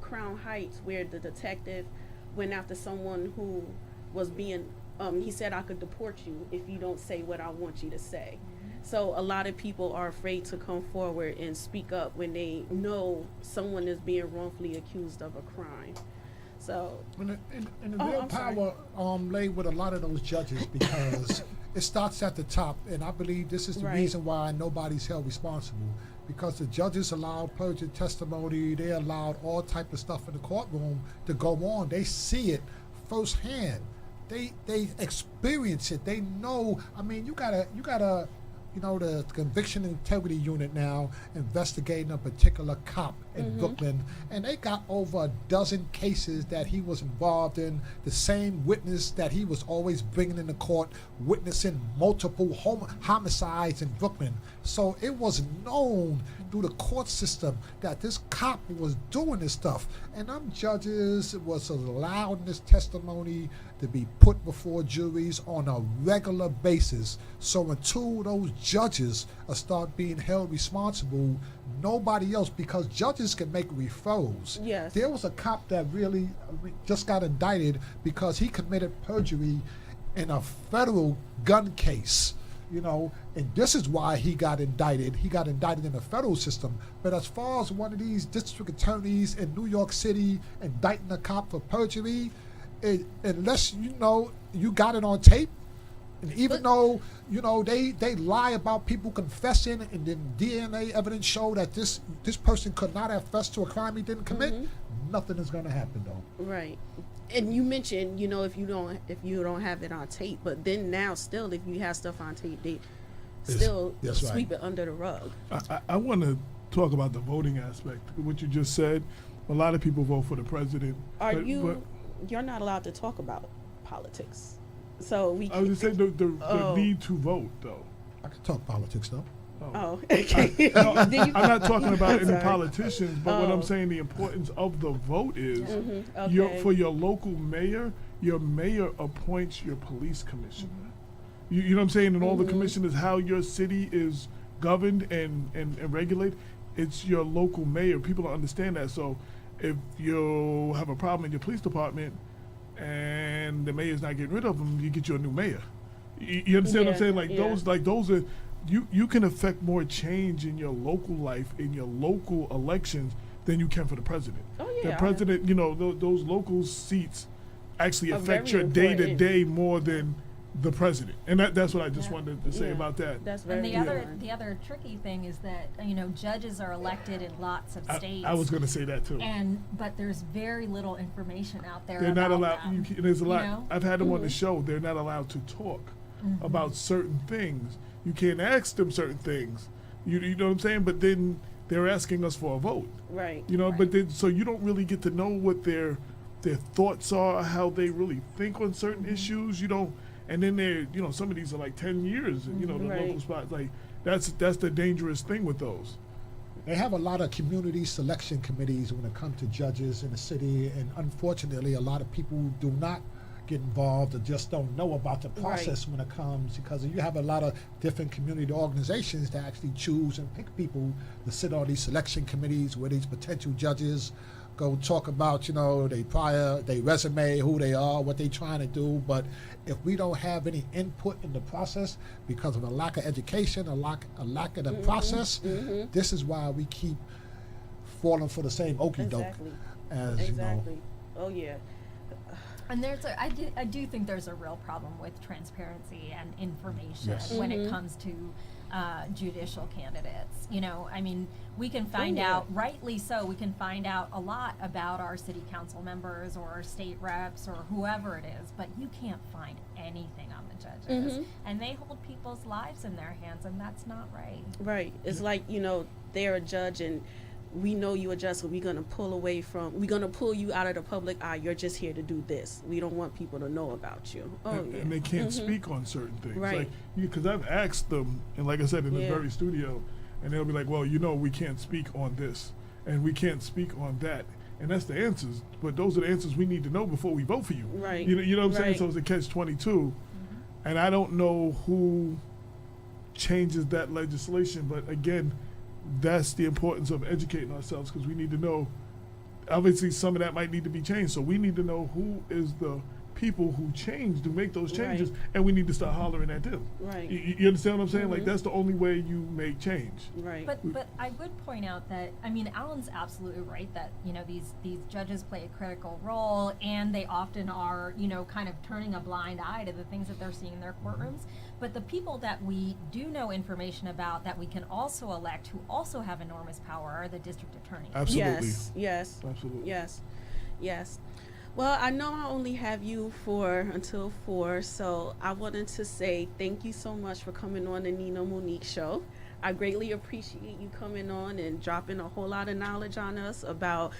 Crown Heights, where the detective went after someone who was being, he said, I could deport you if you don't say what I want you to say. So a lot of people are afraid to come forward and speak up when they know someone is being wrongfully accused of a crime. So, And the real power lay with a lot of those judges, because it starts at the top, and I believe this is the reason why nobody's held responsible, because the judges allowed perjured testimony, they allowed all type of stuff in the courtroom to go on. They see it firsthand. They experience it. They know. I mean, you gotta the Conviction Integrity Unit now investigating a particular cop in Brooklyn, and they got over a dozen cases that he was involved in, the same witness that he was always bringing in the court, witnessing multiple homicides in Brooklyn. So it was known through the court system that this cop was doing this stuff, and them judges was allowing this testimony to be put before juries on a regular basis. So until those judges start being held responsible, nobody else, because judges can make referrals. Yes. There was a cop that really just got indicted because he committed perjury in a federal gun case, and this is why he got indicted. He got indicted in the federal system. But as far as one of these district attorneys in New York City indicting a cop for perjury, unless you got it on tape, and even though they lie about people confessing, and then DNA evidence show that this person could not have confessed to a crime he didn't commit, nothing is going to happen though. Right. And you mentioned, if you don't have it on tape, but then now still, if you have stuff on tape, they still sweep it under the rug. I want to talk about the voting aspect. What you just said, a lot of people vote for the president. You're not allowed to talk about politics. So we. I was just saying the need to vote though. I can talk politics though. Oh, okay. No, I'm Did you- not talking about any Sorry. politicians, but what Oh. I'm saying, the importance of the vote is Mhm, your, okay. for your local mayor, your mayor appoints your police commissioner. You know what I'm saying? And all the commissioners, how your city is governed and regulated, it's your local mayor. People don't understand that. So if you have a problem in your police department and the mayor's not getting rid of them, you get you a new mayor. You understand what I'm Yeah, saying? yeah. Those are, you can affect more change in your local life, in your local elections, than you can for the president. Oh, yeah. The president, those local seats actually Are affect very your day to important. day more than the president. And that's what I just Yeah. wanted to say Yeah. about that. That's very And the important. other tricky thing is that judges are elected in lots of states. I was going to say that too. But there's very little information out there. They're not about allowed. them, There's a lot. know? I've had them on the show. They're not allowed to talk about certain things. You can't ask them certain things. You know what I'm saying? But then they're asking us for a vote. Right. But Right. then so you don't really get to know what their thoughts are, how they really think on certain issues. You don't. And then they're some of these are like 10 years. The Right. local spots, like that's the dangerous thing with those. They have a lot of community selection committees when it comes to judges in the city, and unfortunately, a lot of people do not get involved or just don't know about the process when it comes, because you have a lot of different community organizations that actually choose and pick people to sit on these selection committees where these potential judges go talk about, their resume, who they are, what they're trying to do. But if we don't have any input in the process because of a lack of education, a lack of the process, this is why we keep falling for the same okie doke Exactly. as, Exactly. Oh, yeah. And I do think there's a real problem with transparency and information Yes. when it comes to judicial candidates. We can find yeah. out, rightly so, we can find out a lot about our city council members or our state reps or whoever it is, but you can't find anything on the judges. And they hold people's lives in their hands, and that's not right. Right. It's like, they're a judge and we know you a judge, so we're going to pull you out of the public eye. You're just here to do this. We don't want people to know about you. Oh, and, yeah. and they can't speak on certain things. Right. Like, because I've asked them, and like I said, in this Yeah. very studio, and they'll be like, well, we can't speak on this, and we can't speak on that. And that's the answers. But those are the answers we need to know before we vote for you. Right. You know what I'm saying? Right. So it's a catch-22. And I don't know who changes that legislation, but again, that's the importance of educating ourselves, because we need to know, obviously some of that might need to be changed. So we need to know who is the people who change to make those changes, Right. and we need to start hollering at them. Right. You understand what I'm saying? Like, that's the only way you make change. Right. But I would point out that Alan's absolutely right that these judges play a critical role, and they often are kind of turning a blind eye to the things that they're seeing in their courtrooms. But the people that we do know information about that we can also elect, who also have enormous power, are the district attorneys. Absolutely. Yes. Absolutely. Yes. Well, I know I only have you until 4, so I wanted to say thank you so much for coming on the Nina Monique show. I greatly appreciate you coming on and dropping a whole lot of knowledge on us about,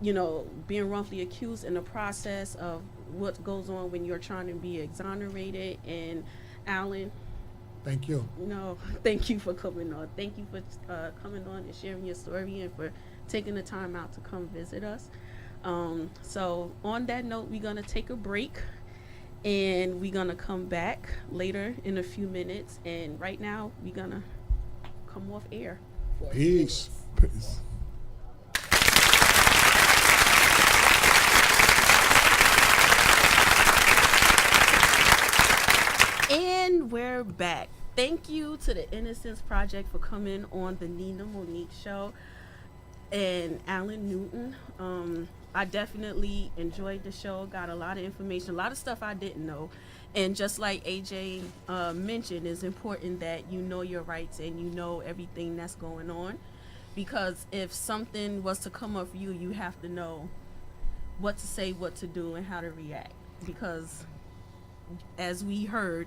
being wrongfully accused in the process of what goes on when you're trying to be exonerated. And Alan, thank you. thank you for coming on. Thank you for coming on and sharing your story and for taking the time out to come visit us. So on that note, we're going to take a break, and we're going to come back later in a few minutes. And right now, we're going to come off air for a few Peace. minutes. Peace. And we're back. Thank you to the Innocence Project for coming on the Nina Monique show. And Alan Newton, I definitely enjoyed the show, got a lot of information, a lot of stuff I didn't know. And just like AJ mentioned, it's important that you know your rights and you know everything that's going on. Because if something was to come up for you, you have to know what to say, what to do, and how to react. Because as we heard,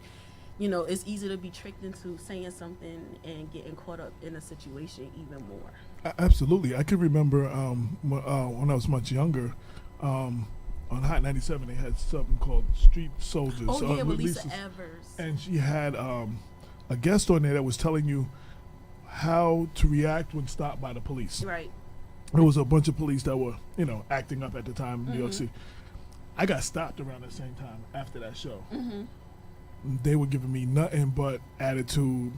it's easy to be tricked into saying something and getting caught up in a situation even more. Absolutely. I can remember when I was much younger, on Hot 97, they had something called Street Soldiers. Oh, yeah, with with Lisa Evers. And she had a guest on there that was telling you how to react when stopped by the police. Right. There was a bunch of police that were, acting up at the time in New York Mm-hmm. City. I got stopped around the same time after that show. Mm-hmm. They were giving me nothing but attitude,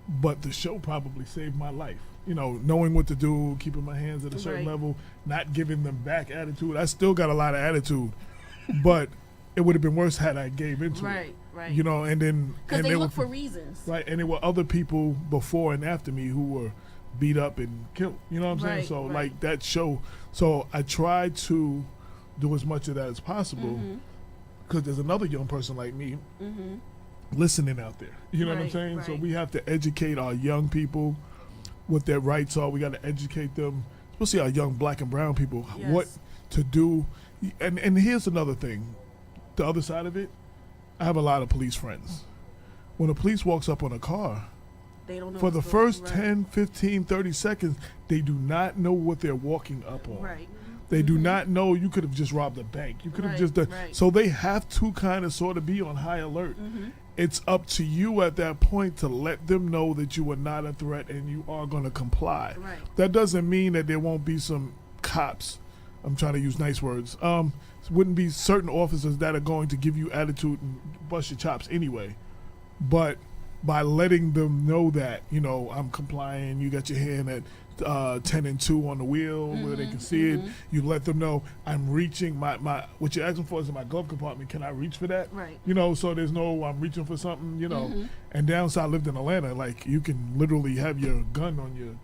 but the show probably saved my life. Knowing what to do, keeping my hands at a certain Right. level, not giving them back attitude. I still got a lot of attitude, but it would have been worse had I gave into it. Right. Right. And then Because they there look were- for reasons. right, and there were other people before and after me who were beat up and killed. You know what I'm saying? Right, So right. like that show. So I tried to do as much of that as possible Mm-hmm. because there's another young person like me Mm-hmm. listening out there. You know what I'm Right, saying? So right. we have to educate our young people what their rights are. We got to educate them, especially our young black and brown people, Yes. what to do. And here's another thing. The other side of it, I have a lot of police friends. When a police walks up on a car, They don't know for the what's going- first right. 10, 15, 30 seconds, they do not know what they're walking up on. Right. They do not know you could have just robbed a bank. You could have Right, just done. right. So they have to kind of sort of be on high alert. Mm-hmm. It's up to you at that point to let them know that you are not a threat and you are going to comply. Right. That doesn't mean that there won't be some cops. I'm trying to use nice words. Wouldn't be certain officers that are going to give you attitude and bust your chops anyway. But by letting them know that, I'm complying, you got your hand at 10 and 2 on the wheel where they can see it. You let them know I'm reaching my what you're asking for is in my glove compartment. Can I reach for that? Right. So there's no I'm reaching for something, And down south I lived in Atlanta, like you can literally have your gun on your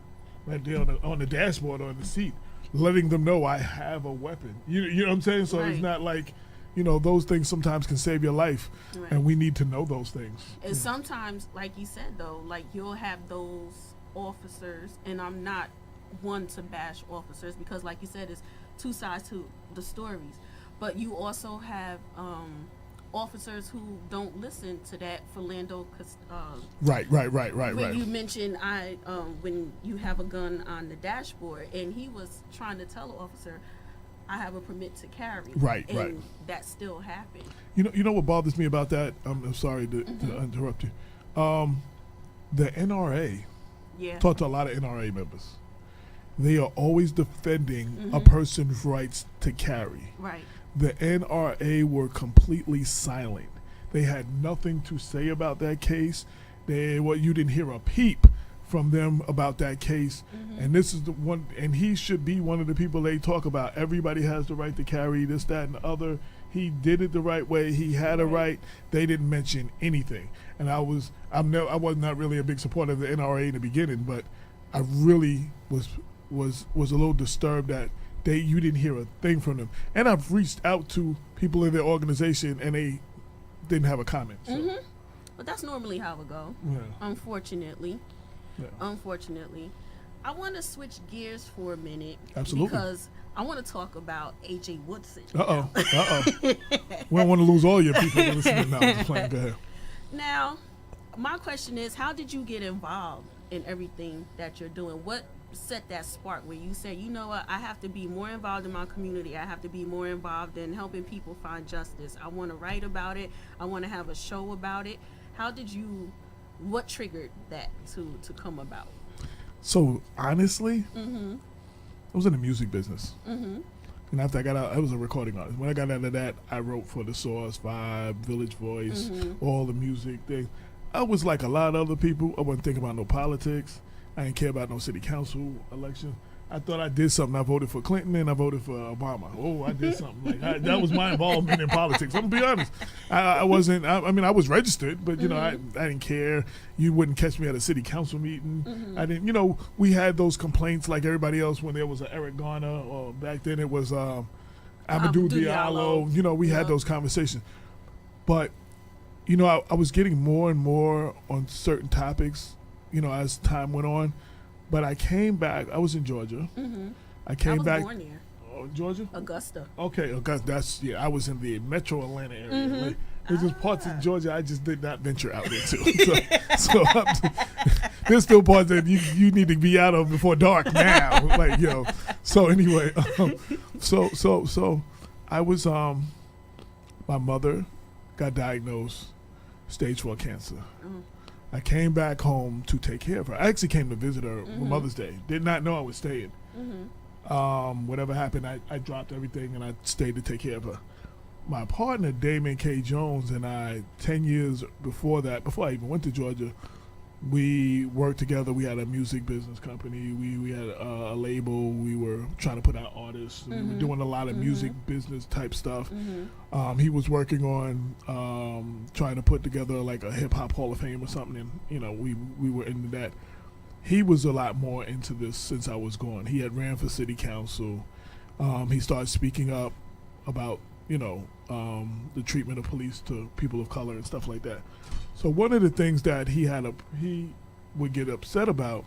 right there on the dashboard or in the seat, letting them know I have a weapon. You know what I'm saying? So Right. it's not like those things sometimes can save your life, Right. and we need to know those things. And sometimes, like you said, though, like you'll have those officers, and I'm not one to bash officers because, like you said, it's two sides to the stories. But you also have officers who don't listen to that Philando. Right. When you mentioned when you have a gun on the dashboard, and he was trying to tell the officer, I have a permit to carry. Right, and right. that still happened. You know what bothers me about that? I'm sorry to interrupt you. The NRA, Yeah. talk to a lot of NRA members. They are always defending a person's rights to carry. Right. The NRA were completely silent. They had nothing to say about that case. You didn't hear a peep from them about that case. And this is the one, and he should be one of the people they talk about. Everybody has the right to carry this, that, and the other. He did it the right way. He had a right. They didn't mention anything. And I was not really a big supporter of the NRA in the beginning, but I really was a little disturbed that you didn't hear a thing from them. And I've reached out to people in their organization and they didn't have a comment. So, But that's normally how it go. yeah. Unfortunately. Yeah. Unfortunately. I want to switch gears for a minute. Absolutely. Because I want to talk about A.J. Woodson. Uh-oh. We don't want to lose all your people listening now. I'm just playing. Go ahead. Now, my question is, how did you get involved in everything that you're doing? What set that spark where you said, you know what, I have to be more involved in my community. I have to be more involved in helping people find justice. I want to write about it. I want to have a show about it. What triggered that to come about? So, honestly, I was in the music business. And after I got out, I was a recording artist. When I got out of that, I wrote for The Source, Vibe, Village Voice, all the music things. I was like a lot of other people. I wasn't thinking about no politics. I didn't care about no city council election. I thought I did something. I voted for Clinton and I voted for Obama. Oh, I did something. That was my involvement in politics. I'm gonna be honest. I wasn't. I mean, I was registered, but I didn't care. You wouldn't catch me at a city council meeting. I didn't. We had those complaints like everybody else when there was an Eric Garner, or back then it was Amadou Diallo. We had those conversations, but I was getting more and more on certain topics. As time went on. But I came back. I was in Georgia. I came back. Born there. Oh, Georgia? Augusta. Okay, Augusta. I was in the metro Atlanta area. Like, there's just parts of Georgia I just did not venture out there to. So there's still parts that you need to be out of before dark now. So anyway, so I was my mother got diagnosed stage 4 cancer. I came back home to take care of her. I actually came to visit her for Mother's Day. Did not know I was staying. Whatever happened, I dropped everything and I stayed to take care of her. My partner, Damon K. Jones, and I, 10 years before that, before I even went to Georgia, we worked together. We had a music business company. We had a label. We were trying to put out artists. We were doing a lot of music business type stuff. He was working on trying to put together like a hip hop Hall of Fame or something, and you know we were into that. He was a lot more into this since I was gone. He had ran for city council. He started speaking up about the treatment of police to people of color and stuff like that. So one of the things that he would get upset about,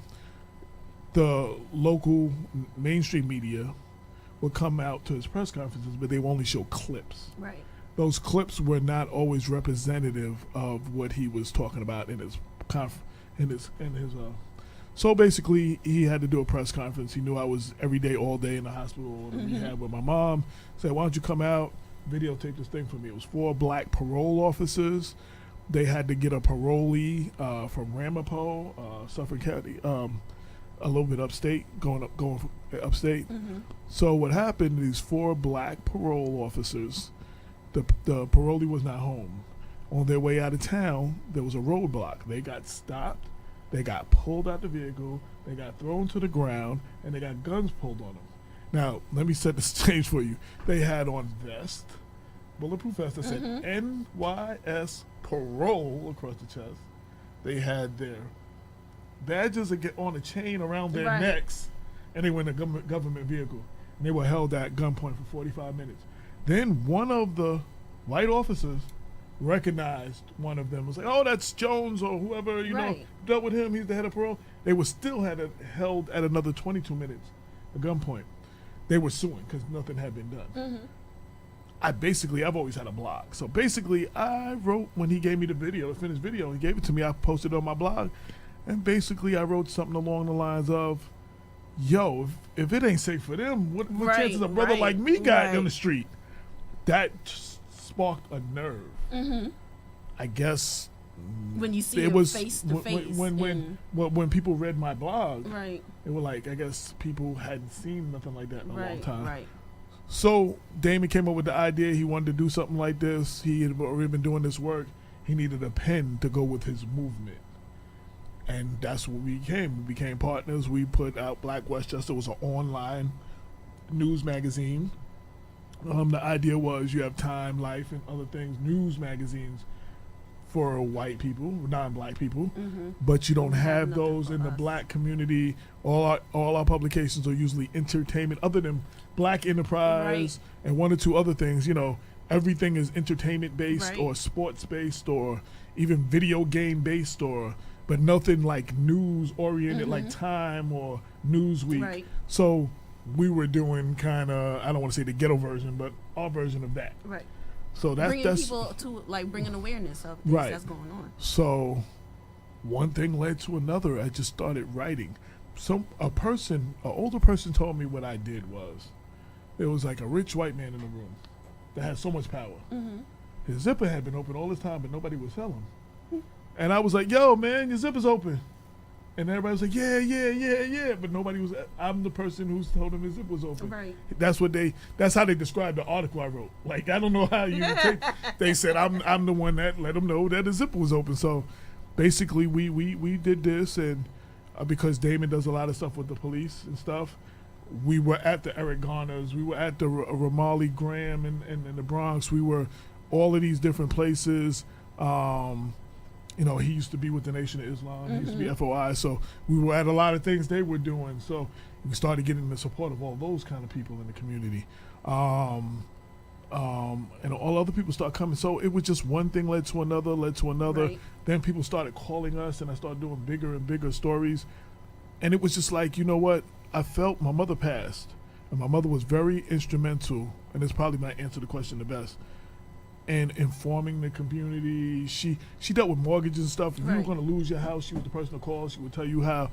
the local mainstream media would come out to his press conferences, but they would only show clips. Right. Those clips were not always representative of what he was talking about in his So basically, he had to do a press conference. He knew I was every day, all day in the hospital or the rehab with my mom. Said, "Why don't you come out, videotape this thing for me?" It was 4 black parole officers. They had to get a parolee from Ramapo, Suffolk County, a little bit upstate, going upstate. So what happened? These 4 black parole officers, the parolee was not home. On their way out of town, there was a roadblock. They got stopped. They got pulled out the vehicle. They got thrown to the ground, and they got guns pulled on them. Now, let me set the stage for you. They had on vest, bulletproof vest that said NYS parole across the chest. They had their badges on a chain around their necks, and they were in a government vehicle. And they were held at gunpoint for 45 minutes. Then one of the white officers recognized one of them, was like, "Oh, that's Jones or whoever, dealt with him. He's the head of parole." They were still held at another 22 minutes at gunpoint. They were suing because nothing had been done. I've always had a blog. So basically, I wrote, when he gave me the finished video, he gave it to me, I posted it on my blog. And basically, I wrote something along the lines of, "Yo, if it ain't safe for them, what chances a brother like me got in the street?" That sparked a nerve. I guess when you see it was face to face. When people read my blog, right, it was like, I guess people hadn't seen nothing like that in a long time. Right. So Damon came up with the idea. He wanted to do something like this. He had already been doing this work. He needed a pen to go with his movement. And that's what we became. We became partners. We put out Black Westchester. It was an online news magazine. The idea was you have Time, Life, and other things, news magazines for white people, non-black people, but you don't have those in the black community. All our publications are usually entertainment, other than Black Enterprise and 1 or 2 other things. Everything is entertainment based or sports based or even video game based, but nothing like news oriented like Time or Newsweek. So we were doing kind of, I don't want to say the ghetto version, but our version of that. Right. So that's people to bringing awareness of things that's going on. So one thing led to another. I just started writing. An older person told me what I did was, there was like a rich white man in the room that had so much power. His zipper had been open all this time, but nobody would sell him. And I was like, "Yo, man, your zipper's open." And everybody was like, yeah. But nobody was. I'm the person who told him his zip was open. Right. That's how they described the article I wrote. Like, I don't know how you take. They said I'm the one that let them know that his zipper was open. So basically, we did this, and because Damon does a lot of stuff with the police and stuff, we were at the Eric Garners, we were at the Ramali Graham in the Bronx. We were all of these different places. He used to be with the Nation of Islam. He used to be FOI. So we were at a lot of things they were doing. So we started getting the support of all those kind of people in the community. And all other people start coming. So it was just one thing led to another. Right. Then people started calling us, and I started doing bigger and bigger stories. And it was just like, you know what? I felt my mother passed, and my mother was very instrumental, and it's probably my answer to the question the best, and informing the community. She dealt with mortgages and stuff. If you were going to lose your house, she was the person to call. She would tell you how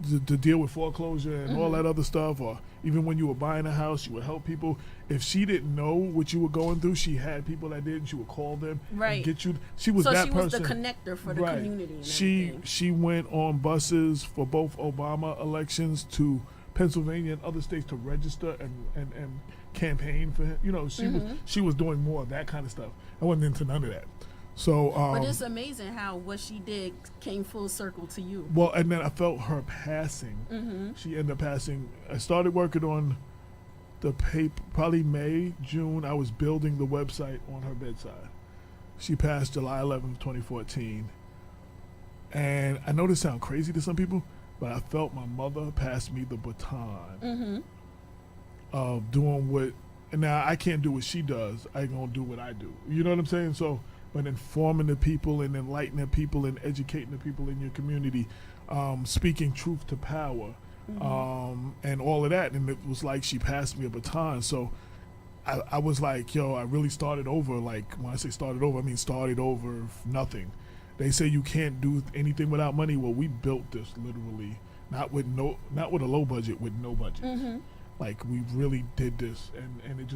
to deal with foreclosure and all that other stuff, or even when you were buying a house, she would help people. If she didn't know what you were going through, she had people that did, and she would call them and get you. She was that person. So she was the connector for the community. And she went on buses for both Obama elections to Pennsylvania and other states to register and campaign for him. You know, she was doing more of that kind of stuff. I wasn't into none of that. So, but it's amazing how what she did came full circle to you. Well, and then I felt her passing. She ended up passing. I started working on the paper probably May, June. I was building the website on her bedside. She passed July 11th, 2014. And I know this sounds crazy to some people, but I felt my mother passed me the baton of doing what, and now I can't do what she does. I ain't gonna do what I do. You know what I'm saying? So, but informing the people and enlightening people and educating the people in your community, speaking truth to power, and all of that. And it was like she passed me a baton. So I was like, yo, I really started over. Like, when I say started over, I mean started over nothing. They say you can't do anything without money. Well, we built this literally, not with a low budget, with no budget. Like, we really did this, and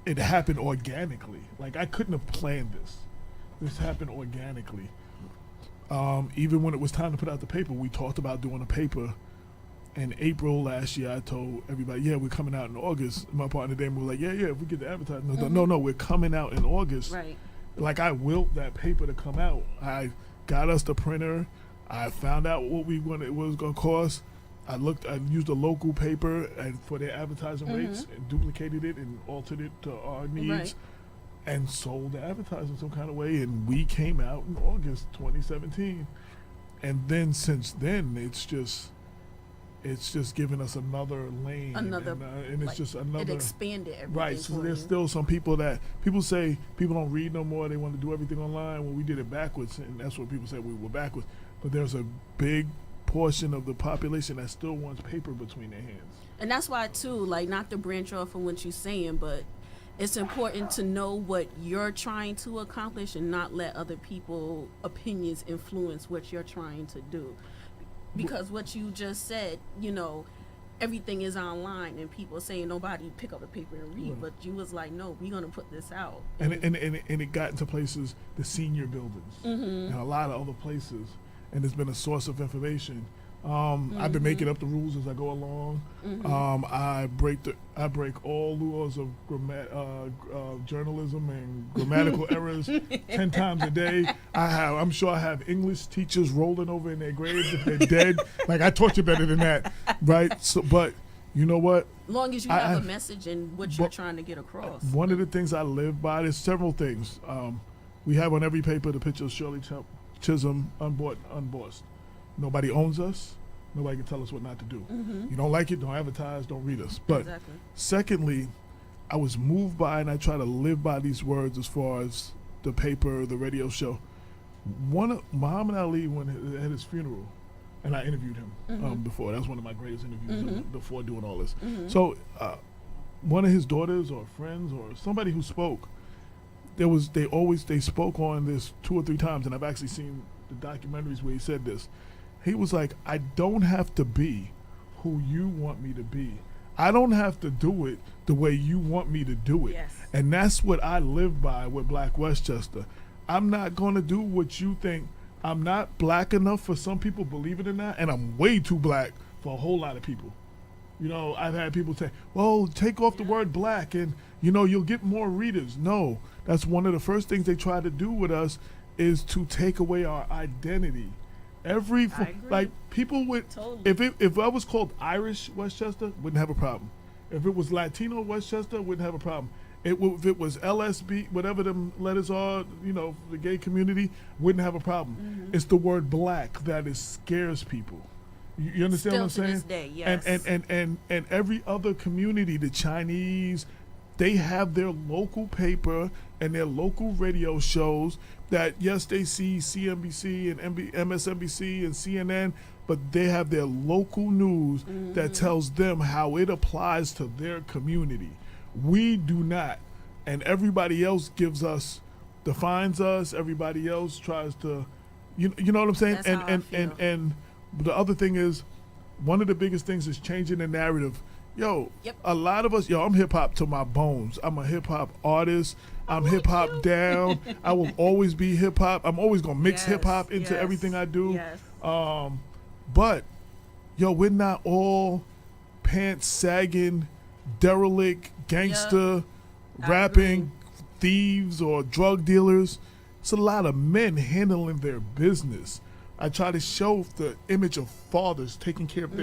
it happened organically. Like, I couldn't have planned this. This happened organically. Even when it was time to put out the paper, we talked about doing a paper. In April last year, I told everybody, yeah, we're coming out in August. My partner Damon was like, yeah, if we get the advertising. No, we're coming out in August. Right. Like, I willed that paper to come out. I got us the printer. I found out what it was going to cost. I used a local paper and for their advertising rates and duplicated it and altered it to our needs and sold the advertising some kind of way. And we came out in August 2017. And then since then, it's just given us another lane. And it's just another. It expanded everything. Right. So there's still some people say people don't read no more. They want to do everything online. Well, we did it backwards, and that's what people say, we were backwards. But there's a big portion of the population that still wants paper between their hands. And that's why too, like, not to branch off from what you're saying, but it's important to know what you're trying to accomplish and not let other people's opinions influence what you're trying to do. Because what you just said, you know, everything is online and people saying nobody pick up a paper and read, but you was like, no, we're gonna put this out. And it got into places, the senior buildings and a lot of other places, and it's been a source of information. I've been making up the rules as I go along. I break all laws of journalism and grammatical errors 10 times a day. I'm sure I have English teachers rolling over in their graves if they're dead. Like, I taught you better than that, right? So, but you know what? As long as you have a message and what you're trying to get across. One of the things I live by, there's several things. We have on every paper the picture of Shirley Chisholm, unbossed. Nobody owns us. Nobody can tell us what not to do. You don't like it, don't advertise, don't read us. But secondly, I was moved by, and I try to live by these words as far as the paper, the radio show. Muhammad Ali, when at his funeral, and I interviewed him before. That's one of my greatest interviews before doing all this. So one of his daughters or friends or somebody who spoke, they spoke on this 2 or 3 times, and I've actually seen the documentaries where he said this. He was like, I don't have to be who you want me to be. I don't have to do it the way you want me to do it. Yes. And that's what I live by with Black Westchester. I'm not going to do what you think. I'm not black enough for some people, believe it or not, and I'm way too black for a whole lot of people. You know, I've had people say, well, take off the word black and, you know, you'll get more readers. No, that's one of the first things they try to do with us is to take away our identity. Like, people would, totally. If I was called Irish Westchester, wouldn't have a problem. If it was Latino Westchester, wouldn't have a problem. If it was LSB, whatever them letters are, you know, the gay community, wouldn't have a problem. It's the word black that scares people. You understand what I'm saying? Still to this day, yes. And every other community, the Chinese, they have their local paper and their local radio shows that, yes, they see CNBC and MSNBC and CNN, but they have their local news that tells them how it applies to their community. We do not. And everybody else defines us. Everybody else tries to, you know what I'm saying? That's how I feel. And the other thing is, one of the biggest things is changing the narrative. Yo, Yep. a lot of us, I'm hip hop to my bones. I'm a hip hop artist. I'm hip hop down. I will always be hip hop. I'm always gonna mix Yes, hip hop into yes, everything I do. yes. But yo, we're not all pants sagging, derelict, gangster, I rapping thieves or drug dealers. It's a lot of men handling their business. I try to show the image of fathers taking care of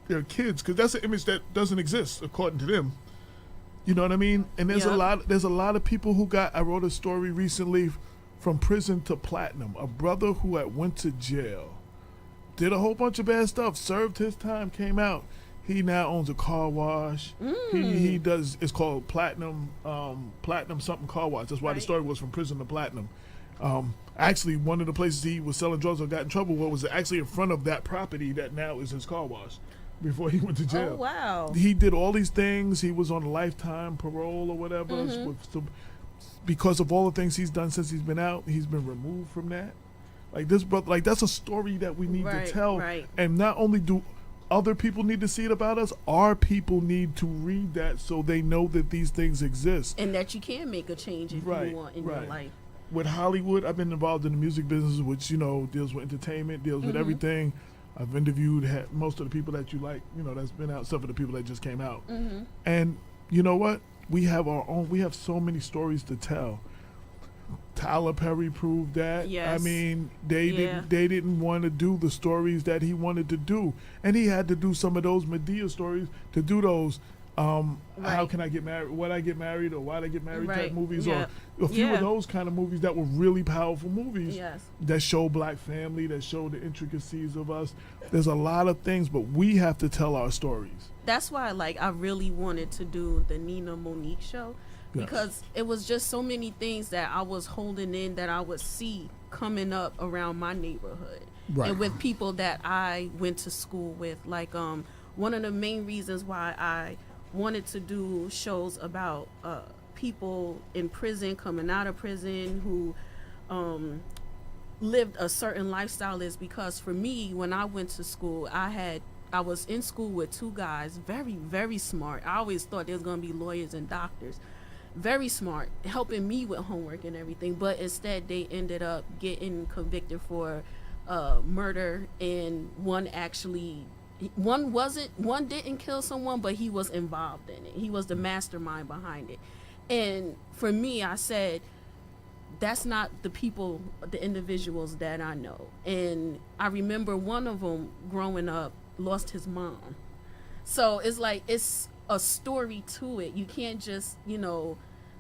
their kids, because that's an image that doesn't exist according to them. You know what I mean? And there's Yep. there's a lot of people who got. I wrote a story recently, from prison to platinum. A brother who had went to jail, did a whole bunch of bad stuff, served his time, came out. He now owns a car wash. He does. It's called Platinum something car wash. That's why the Right. story was from prison to platinum. Actually, one of the places he was selling drugs or got in trouble was actually in front of that property that now is his car wash. Before he went to jail. Oh, wow. He did all these things. He was on a lifetime parole or whatever. Because of all the things he's done since he's been out, he's been removed from that. Like this brother, like that's a story that we need Right, to tell. right. And not only do other people need to see it about us, our people need to read that so they know that these things exist. And that you can make a change if Right, you want in your right. life. With Hollywood, I've been involved in the music business, which, deals with entertainment, deals with everything. I've interviewed most of the people that you like, that's been out, except for the people that just came out. And you know what? We have so many stories to tell. Tyler Perry proved that. Yes. I mean, they didn't want to do the stories that he wanted to do. And he had to do some of those Medea stories to do those how Right. can I get married, when I get married, or why'd I get married type Right. movies, Yeah. or a few Yeah. of those kind of movies that were really powerful movies Yes. that show black family, that show the intricacies of us. There's a lot of things, but we have to tell our stories. That's why I really wanted to do the Nina Monique show, Yes. because it was just so many things that I was holding in that I would see coming up around my neighborhood. Right. And with people that I went to school with. One of the main reasons why I wanted to do shows about people in prison, coming out of prison, who lived a certain lifestyle is because for me, when I went to school, I was in school with two guys, very, very smart. I always thought they was going to be lawyers and doctors. Very smart, helping me with homework and everything. But instead, they ended up getting convicted for murder, and one didn't kill someone, but he was involved in it. He was the mastermind behind it. And for me, I said, that's not the people, the individuals that I know. And I remember one of them growing up lost his mom. So it's a story to it. You can't just,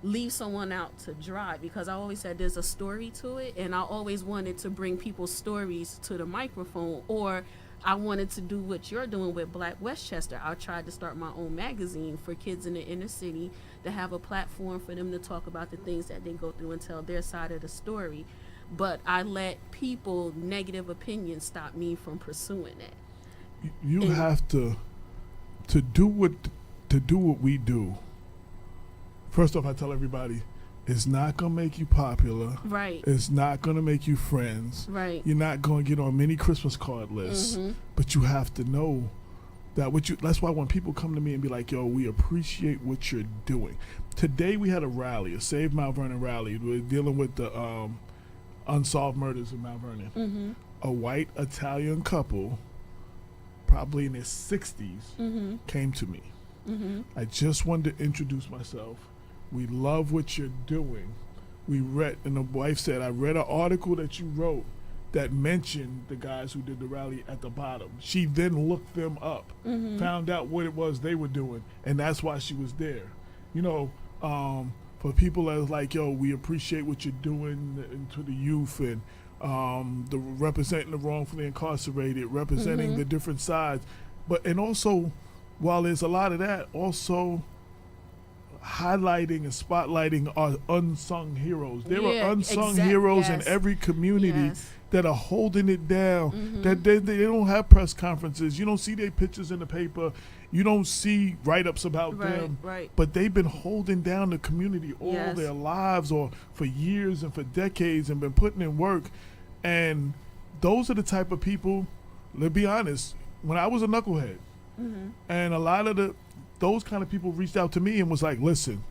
leave someone out to dry, because I always said there's a story to it. And I always wanted to bring people's stories to the microphone, or I wanted to do what you're doing with Black Westchester. I tried to start my own magazine for kids in the inner city to have a platform for them to talk about the things that they go through and tell their side of the story. But I let people negative opinions stop me from pursuing that. You have to do what we do. First off, I tell everybody, it's not gonna make you popular. Right. It's not gonna make you friends. Right. You're not gonna get on many Christmas card lists. But you have to know that that's why when people come to me and be like, yo, we appreciate what you're doing. Today we had a rally, a Save Mount Vernon rally. We're dealing with the unsolved murders in Mount Vernon. A white Italian couple, probably in their 60s, came to me. I just wanted to introduce myself. We love what you're doing. We read, and the wife said, I read an article that you wrote that mentioned the guys who did the rally at the bottom. She then looked them up, found out what it was they were doing, and that's why she was there. For people that was like, yo, we appreciate what you're doing to the youth, and the representing the wrongfully incarcerated, representing the different sides. And also, while there's a lot of that, also highlighting and spotlighting our unsung heroes. There are unsung heroes in every community that are holding it down. That they don't have press conferences. You don't see their pictures in the paper. You don't see write-ups about them. Right. But they've been holding down the community all their lives, or for years and for decades, and been putting in work. And those are the type of people, let's be honest, when I was a knucklehead. And a lot of those kind of people reached out to me and was like, listen,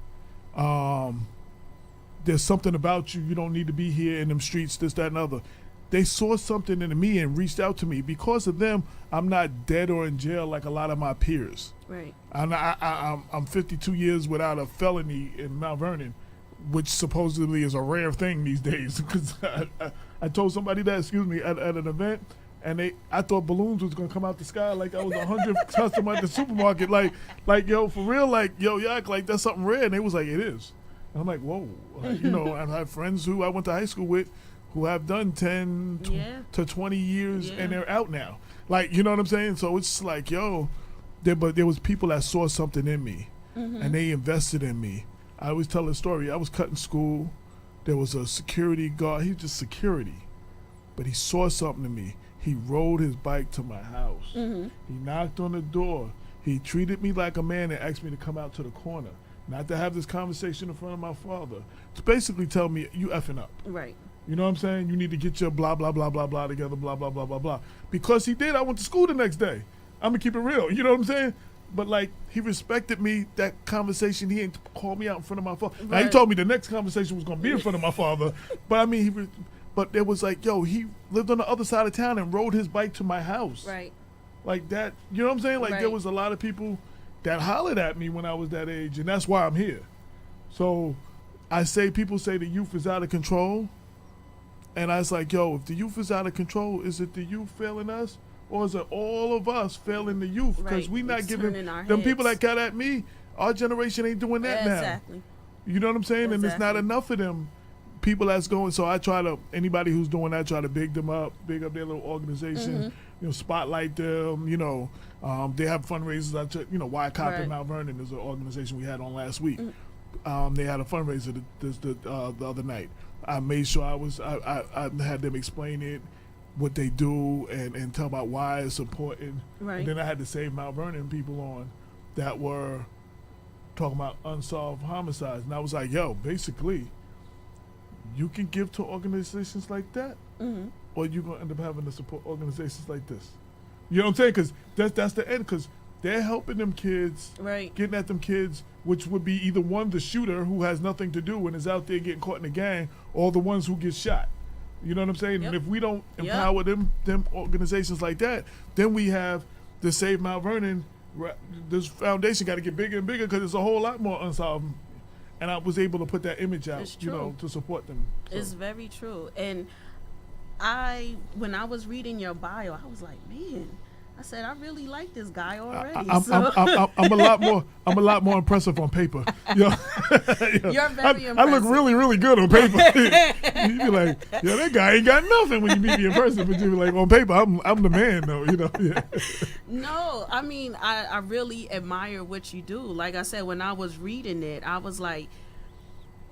there's something about you. You don't need to be here in them streets, this, that, and other. They saw something in me and reached out to me. Because of them, I'm not dead or in jail like a lot of my peers. Right. And I'm 52 years without a felony in Mount Vernon, which supposedly is a rare thing these days. Because I told somebody that, at an event, and I thought balloons was gonna come out the sky like I was 100th customer at the supermarket. Like yo, for real, like yo, yak, like that's something rare. And they was like, it is. And I'm like, whoa, like, I have friends who I went to high school with, who have done 10 to 20 years, and they're out now. Like, you know what I'm saying? So it's like, yo, but there was people that saw something in me, and they invested in me. I always tell a story. I was cutting school. There was a security guard. He was just security, but he saw something in me. He rode his bike to my house. He knocked on the door. He treated me like a man and asked me to come out to the corner, not to have this conversation in front of my father. To basically tell me, you effing up. Right. You know what I'm saying? You need to get your blah, blah, blah, blah, blah together, blah, blah, blah, blah, blah. Because he did, I went to school the next day. I'm going to keep it real. You know what I'm saying? But, like, he respected me, that conversation. He ain't called me out in front of my father. Right. Now, he told me the next conversation was going to be in front of my father. But, I mean, but it was like, yo, he lived on the other side of town and rode his bike to my house. Right. Like that, you know what I'm saying? Like, there was a lot of people that hollered at me when I was that age, and that's why I'm here. So people say the youth is out of control. And I was like, yo, if the youth is out of control, is it the youth failing us? Or is it all of us failing the youth? Because we not giving them people that got at me, our generation ain't doing that now. Exactly. You know what I'm saying? And there's not enough of them people that's going. So I try to, anybody who's doing that, try to big them up, big up their little organization, spotlight them, they have fundraisers. Y Cop in Mount Vernon is an organization we had on last week. They had a fundraiser the other night. I made sure I had them explain it, what they do, and tell about why it's important. Right. And then I had to save Mount Vernon people on that were talking about unsolved homicides. And I was like, yo, basically, you can give to organizations like that, or you're going to end up having to support organizations like this. You know what I'm saying? Because that's the end, because they're helping them kids, getting at them kids, which would be either one, the shooter who has nothing to do and is out there getting caught in a gang, or the ones who get shot. You know what I'm saying? Yep. And if we don't empower them organizations like that, then we have the Save Mount Vernon. This foundation got to get bigger and bigger because there's a whole lot more unsolved. And I was able to put that image out, to support them. So. It's very true. And when I was reading your bio, I was like, man, I said, I really like this guy already. I'm a lot more impressive on paper. You're very impressive. I look really, really good on paper. You be like, yo, that guy ain't got nothing when you meet me in person. But you be like, on paper, I'm the man, though. No, I mean, I really admire what you do. Like I said, when I was reading it, I was like,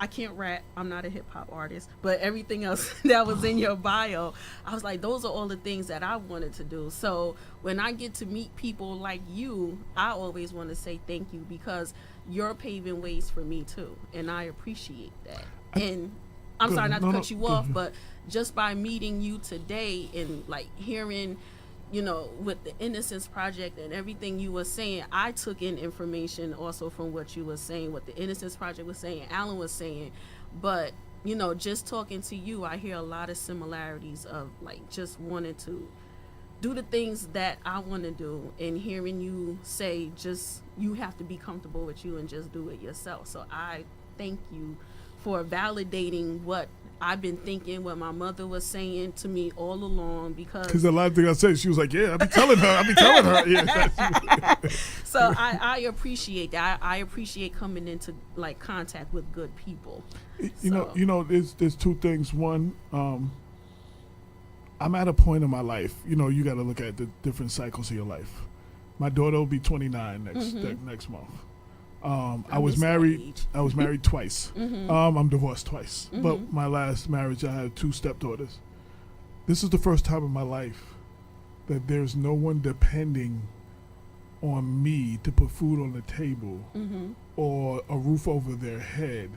I can't rap. I'm not a hip hop artist, but everything else that was in your bio, I was like, those are all the things that I wanted to do. So when I get to meet people like you, I always want to say thank you, because you're paving ways for me too. And I appreciate that. And I'm sorry not to cut you off, but just by meeting you today and like hearing, with the Innocence Project and everything you were saying, I took in information also from what you were saying, what the Innocence Project was saying, Alan was saying. But, just talking to you, I hear a lot of similarities of like just wanting to do the things that I want to do, and hearing you say just you have to be comfortable with you and just do it yourself. So I thank you for validating what I've been thinking, what my mother was saying to me all along, because a lot of things I said, she was like, yeah, I be telling her. Yeah. So I appreciate that. I appreciate coming into like contact with good people. There's two things. One, I'm at a point in my life, you got to look at the different cycles of your life. My daughter will be 29 next month. I was married twice. I'm divorced twice. But my last marriage, I had 2 stepdaughters. This is the first time in my life that there's no one depending on me to put food on the table or a roof over their head,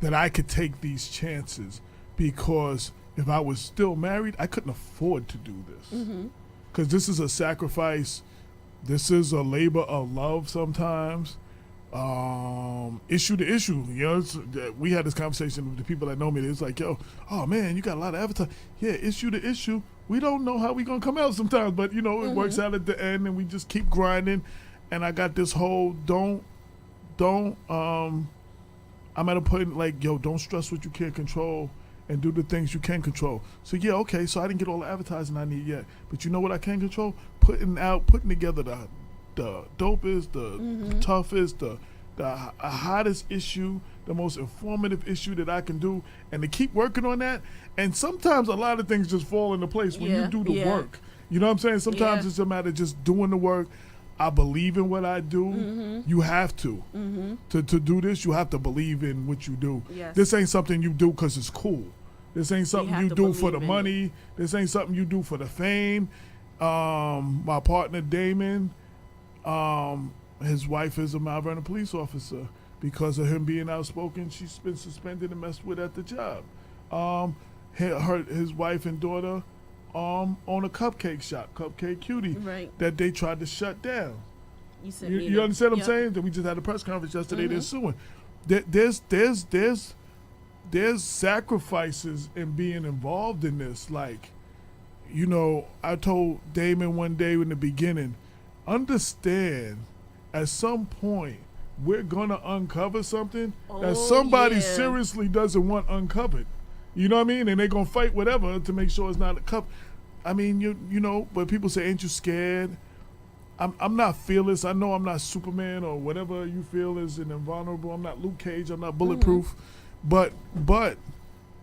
that I could take these chances, because if I was still married, I couldn't afford to do this. because this is a sacrifice. This is a labor of love sometimes. Issue to issue. You know, we had this conversation with the people that know me. It's like, yo, oh man, you got a lot of advertising. Yeah, issue to issue. We don't know how we gonna come out sometimes, but you know, it works out at the end, and we just keep grinding. And I got this whole don't. I'm at a point like, yo, don't stress what you can't control and do the things you can control. So yeah, okay, so I didn't get all the advertising I need yet, but you know what I can control? Putting together the dopest, the toughest, the hottest issue, the most informative issue that I can do, and to keep working on that. And sometimes a lot of things just fall into place when you do the work. You know what I'm saying? Sometimes it's a matter of just doing the work. I believe in what I do. You have to. To do this, you have to believe in what you do. Yes. This ain't something you do because it's cool. This ain't something have you to do for the believe in money. This ain't something you do for the fame. My partner Damon, his wife is a Mount Vernon police officer. Because of him being outspoken, she's been suspended and messed with at the job. His wife and daughter own a cupcake shop, Cupcake Cutie, that they tried to shut down. You understand what I'm saying? That we just had a press conference yesterday. They're suing. There's sacrifices in being involved in this. Like, you know, I told Damon one day in the beginning, understand, at some point we're gonna uncover something that somebody seriously doesn't want uncovered. You know what I mean? And they're gonna fight whatever to make sure it's not a cup. I mean, you know, but people say, ain't you scared? I'm not fearless. I know I'm not Superman or whatever you feel is an invulnerable. I'm not Luke Cage. I'm not bulletproof. But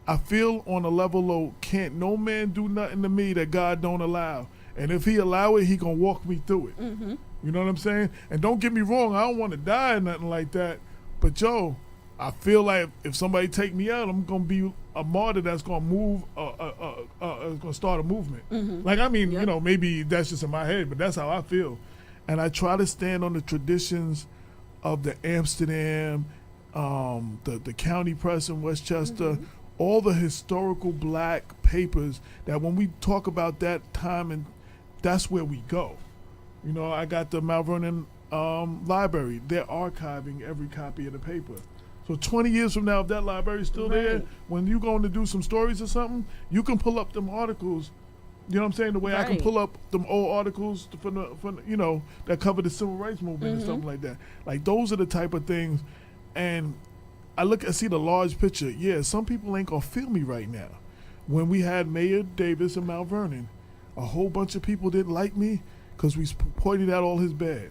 I feel on a level of can't no man do nothing to me that God don't allow. And if he allow it, he gonna walk me through it. You know what I'm saying? And don't get me wrong, I don't want to die or nothing like that. But yo, I feel like if somebody take me out, I'm gonna be a martyr that's gonna move, gonna start a movement. Like, I mean, you know, maybe that's just in my head, but that's how I feel. And I try to stand on the traditions of the Amsterdam, the county press in Westchester, all the historical black papers that when we talk about that time, and that's where we go. You know, I got the Mount Vernon library. They're archiving every copy of the paper. So 20 years from now, if that library is still there, when you're going to do some stories or something, you can pull up them articles. You know what I'm saying? The way I can pull up them old articles from the you know, that cover the civil rights movement and stuff like that. Like, those are the type of things. And I see the large picture. Yeah, some people ain't gonna feel me right now. When we had Mayor Davis in Mount Vernon, a whole bunch of people didn't like me because we pointed out all his bad.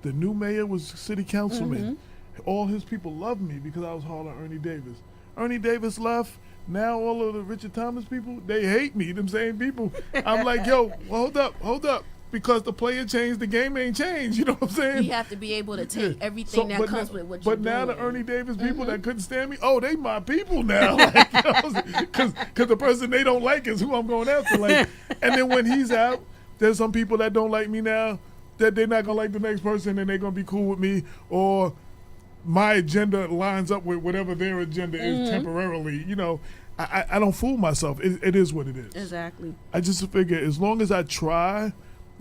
The new mayor was city councilman. All his people loved me because I was hard on Ernie Davis. Ernie Davis left. Now all of the Richard Thomas people, they hate me, them same people. I'm like, yo, hold up. Because the player changed, the game ain't changed. You know what I'm saying? You have to be able to take everything that comes with what you're doing. But now the Ernie Davis people that couldn't stand me, they my people now. Like, because the person they don't like is who I'm going after. Like, and then when he's out, there's some people that don't like me now, that they're not going to like the next person and they're going to be cool with me, or my agenda lines up with whatever their agenda is temporarily. You know, I don't fool myself. It is what it is. Exactly. I just figure as long as I try,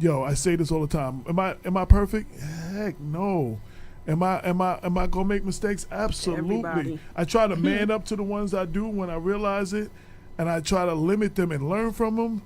I say this all the time. Am I perfect? Heck no. Am I gonna make mistakes? Absolutely. Everybody. I try to man up to the ones I do when I realize it, and I try to limit them and learn from them.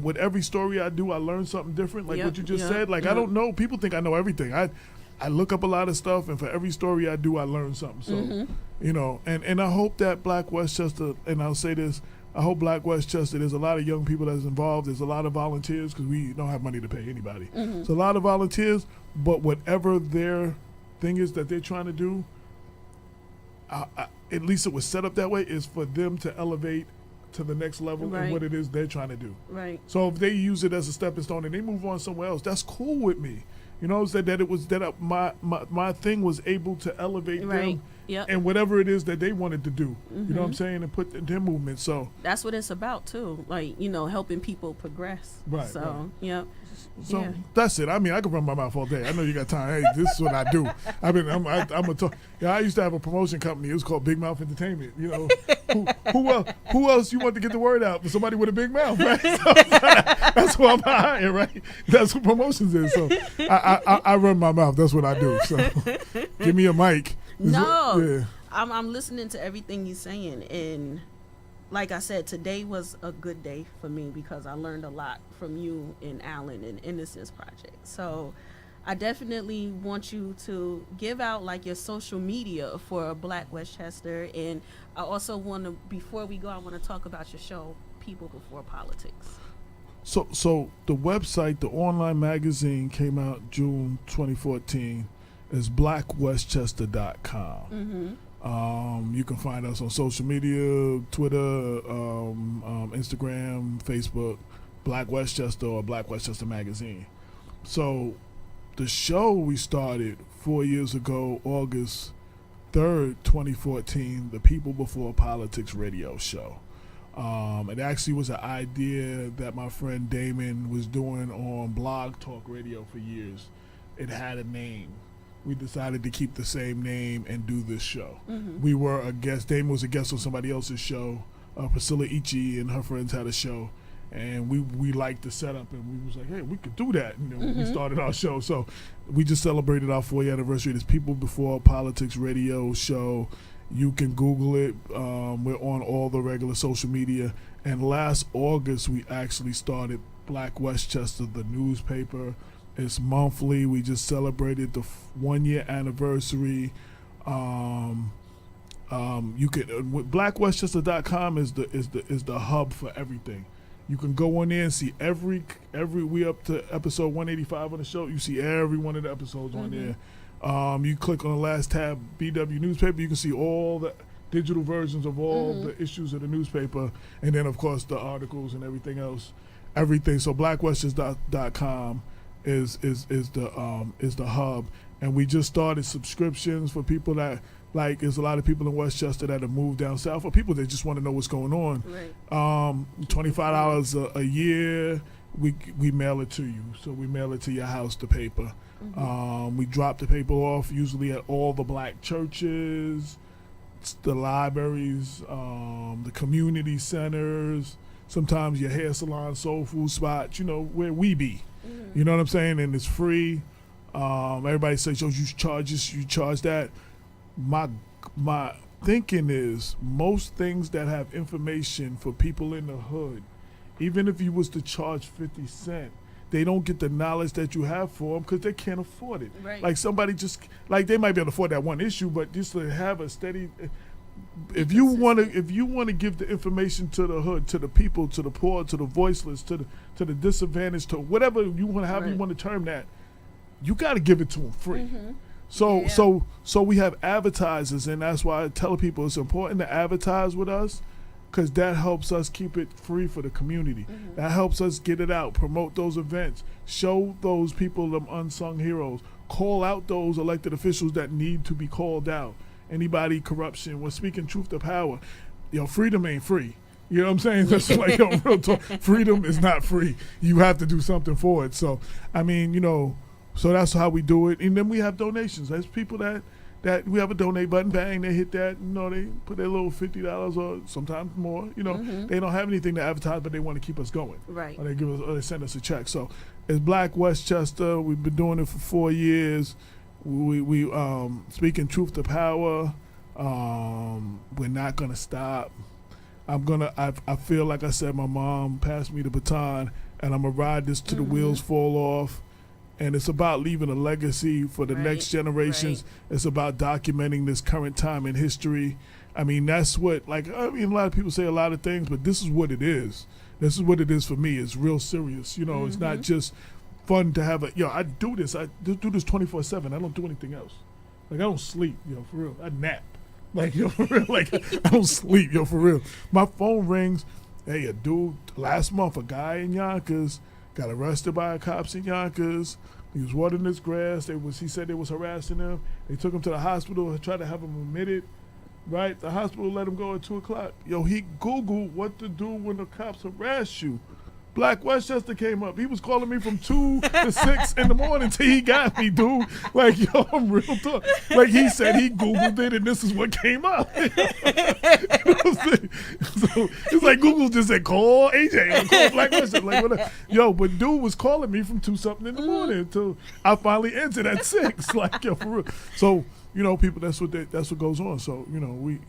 With every story I do, I learn something different. Like what you just said. Like, I don't know. People think I know everything. I look up a lot of stuff, and for every story I do, I learn something. So, you know, and I hope that Black Westchester, and I'll say this, I hope Black Westchester, there's a lot of young people that's involved. There's a lot of volunteers because we don't have money to pay anybody. So a lot of volunteers, but whatever their thing is that they're trying to do, at least it was set up that way, is for them to elevate to the next level in what it is they're trying to do. Right. So if they use it as a stepping stone and they move on somewhere else, that's cool with me. You know, that my thing was able to elevate them Yep. and whatever it is that they wanted to do. You know what I'm saying? And put their movement. So that's what it's about too. Like, you know, helping people progress. Right, So, right. yep. So Yeah. that's it. I mean, I could run my mouth all day. I know you got time. Hey, this is what I do. I'm a talk. Yeah, I used to have a promotion company. It was called Big Mouth Entertainment. You know, who else you want to get the word out? Somebody with a big mouth, right? So, that's what I'm hiring, right? That's what promotions is. So I run my mouth. That's what I do. So give me a mic. No, I'm listening to everything you're saying, and like I said, today was a good day for me because I learned a lot from you and Alan and Innocence Project. So I definitely want you to give out like your social media for Black Westchester, and I also want to, before we go, I want to talk about your show, People Before Politics. So the website, the online magazine came out June 2014. Is blackwestchester.com. You can find us on social media, Twitter, Instagram, Facebook, Black Westchester or Black Westchester Magazine. So the show we started 4 years ago, August 3rd, 2014, the People Before Politics radio show. It actually was an idea that my friend Damon was doing on Blog Talk Radio for years. It had a name. We decided to keep the same name and do this show. We were a guest. Damon was a guest on somebody else's show. Priscilla Ichi and her friends had a show, and we liked the setup, and we was like, hey, we could do that. You know, we started our show. So we just celebrated our 4-year anniversary. This People Before Politics radio show. You can Google it. We're on all the regular social media. And last August, we actually started Black Westchester, the newspaper. It's monthly. We just celebrated the 1-year anniversary. You can blackwestchester.com is the hub for everything. You can go on there and see every we up to episode 185 on the show. You see every one of the episodes on there. You click on the last tab, BW newspaper. You can see all the digital versions of all the issues of the newspaper, and then of course the articles and everything else. Everything. So blackwestchester.com is the hub, and we just started subscriptions for people that, like, there's a lot of people in Westchester that have moved down south, or people that just want to know what's going on. Right. $25 a year. We mail it to you, so we mail it to your house, the paper. We drop the paper off usually at all the black churches, the libraries, the community centers, sometimes your hair salon, soul food spots, you know, where we be. You know what I'm saying? And it's free. Everybody says, "Oh, you charge this, you charge that." My thinking is most things that have information for people in the hood, even if you was to charge 50 cents, they don't get the knowledge that you have for them because they can't afford it. Right. Like somebody just, like they might be able to afford that one issue, but just to have a steady. If you want to give the information to the hood, to the people, to the poor, to the voiceless, to the disadvantaged, to whatever you want, however you want to term that, you got to give it to them free. So we have advertisers, and that's why I tell people it's important to advertise with us, because that helps us keep it free for the community. That helps us get it out, promote those events, show those people them unsung heroes, call out those elected officials that need to be called out. Anybody corruption, we're speaking truth to power. Freedom ain't free. You know what I'm saying? That's like, real talk. Freedom is not free. You have to do something for it. So, I mean, so that's how we do it. And then we have donations. There's people that we have a donate button, bang, they hit that, they put their little $50 or sometimes more. They don't have anything to advertise, but they want to keep us going. Right. Or they send us a check. So it's Black Westchester. We've been doing it for 4 years. We speaking truth to power. We're not gonna stop. I feel like I said, my mom passed me the baton, and I'm gonna ride this till the wheels fall off. And it's about leaving a legacy for the next generations. Right. It's about documenting this current time in history. I mean, that's what, a lot of people say a lot of things, but this is what it is. This is what it is for me. It's real serious. It's not just fun to have I do this. I do this 24/7. I don't do anything else. I don't sleep, for real. I nap. For real. I don't sleep, for real. My phone rings. Hey, a dude, last month, a guy in Yonkers got arrested by cops in Yonkers. He was watering his grass. He said they was harassing him. They took him to the hospital and tried to have him admitted. Right? The hospital let him go at 2 o'clock. Yo, he Googled what to do when the cops harass you. Black Westchester came up. He was calling me from 2 to 6 in the morning till he got me, dude. Like, yo, I'm real talk. Like, he said he Googled it and this is what came up. You know what I'm saying? So it's like Google just said, call AJ or call Black Westchester. Like, whatever. Yo, but dude was calling me from 2 something in the morning until I finally answered at 6. Like, yo, for real. So, you know, people, that's what goes on. So, you know,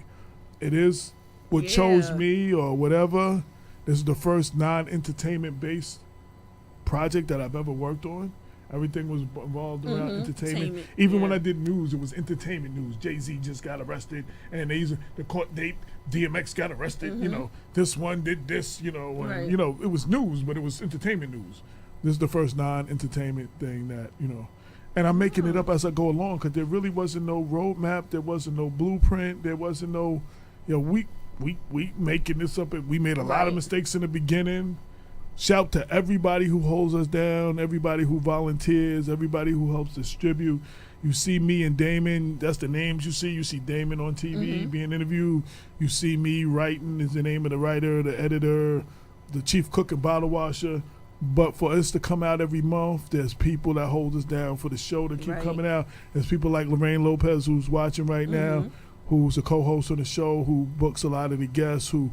it is what chose me or whatever. This is the first non-entertainment based project that I've ever worked on. Everything was involved around entertainment. Even when I did news, it was entertainment news. Jay-Z just got arrested, and the court date, DMX got arrested. You know, this one did this. You know, and, you know, it was news, but it was entertainment news. This is the first non-entertainment thing that, you know, and I'm making it up as I go along because there really wasn't no roadmap, there wasn't no blueprint, there wasn't no, you know, we making this up. We made a lot of mistakes in the beginning. Shout to everybody who holds us down, everybody who volunteers, everybody who helps distribute. You see me and Damon, that's the names you see. You see Damon on TV being interviewed. You see me writing is the name of the writer, the editor, the chief cook and bottle washer. But for us to come out every month, there's people that hold us down for the show to keep coming out. There's people like Lorraine Lopez who's watching right now, who's a co-host on the show, who books a lot of the guests, who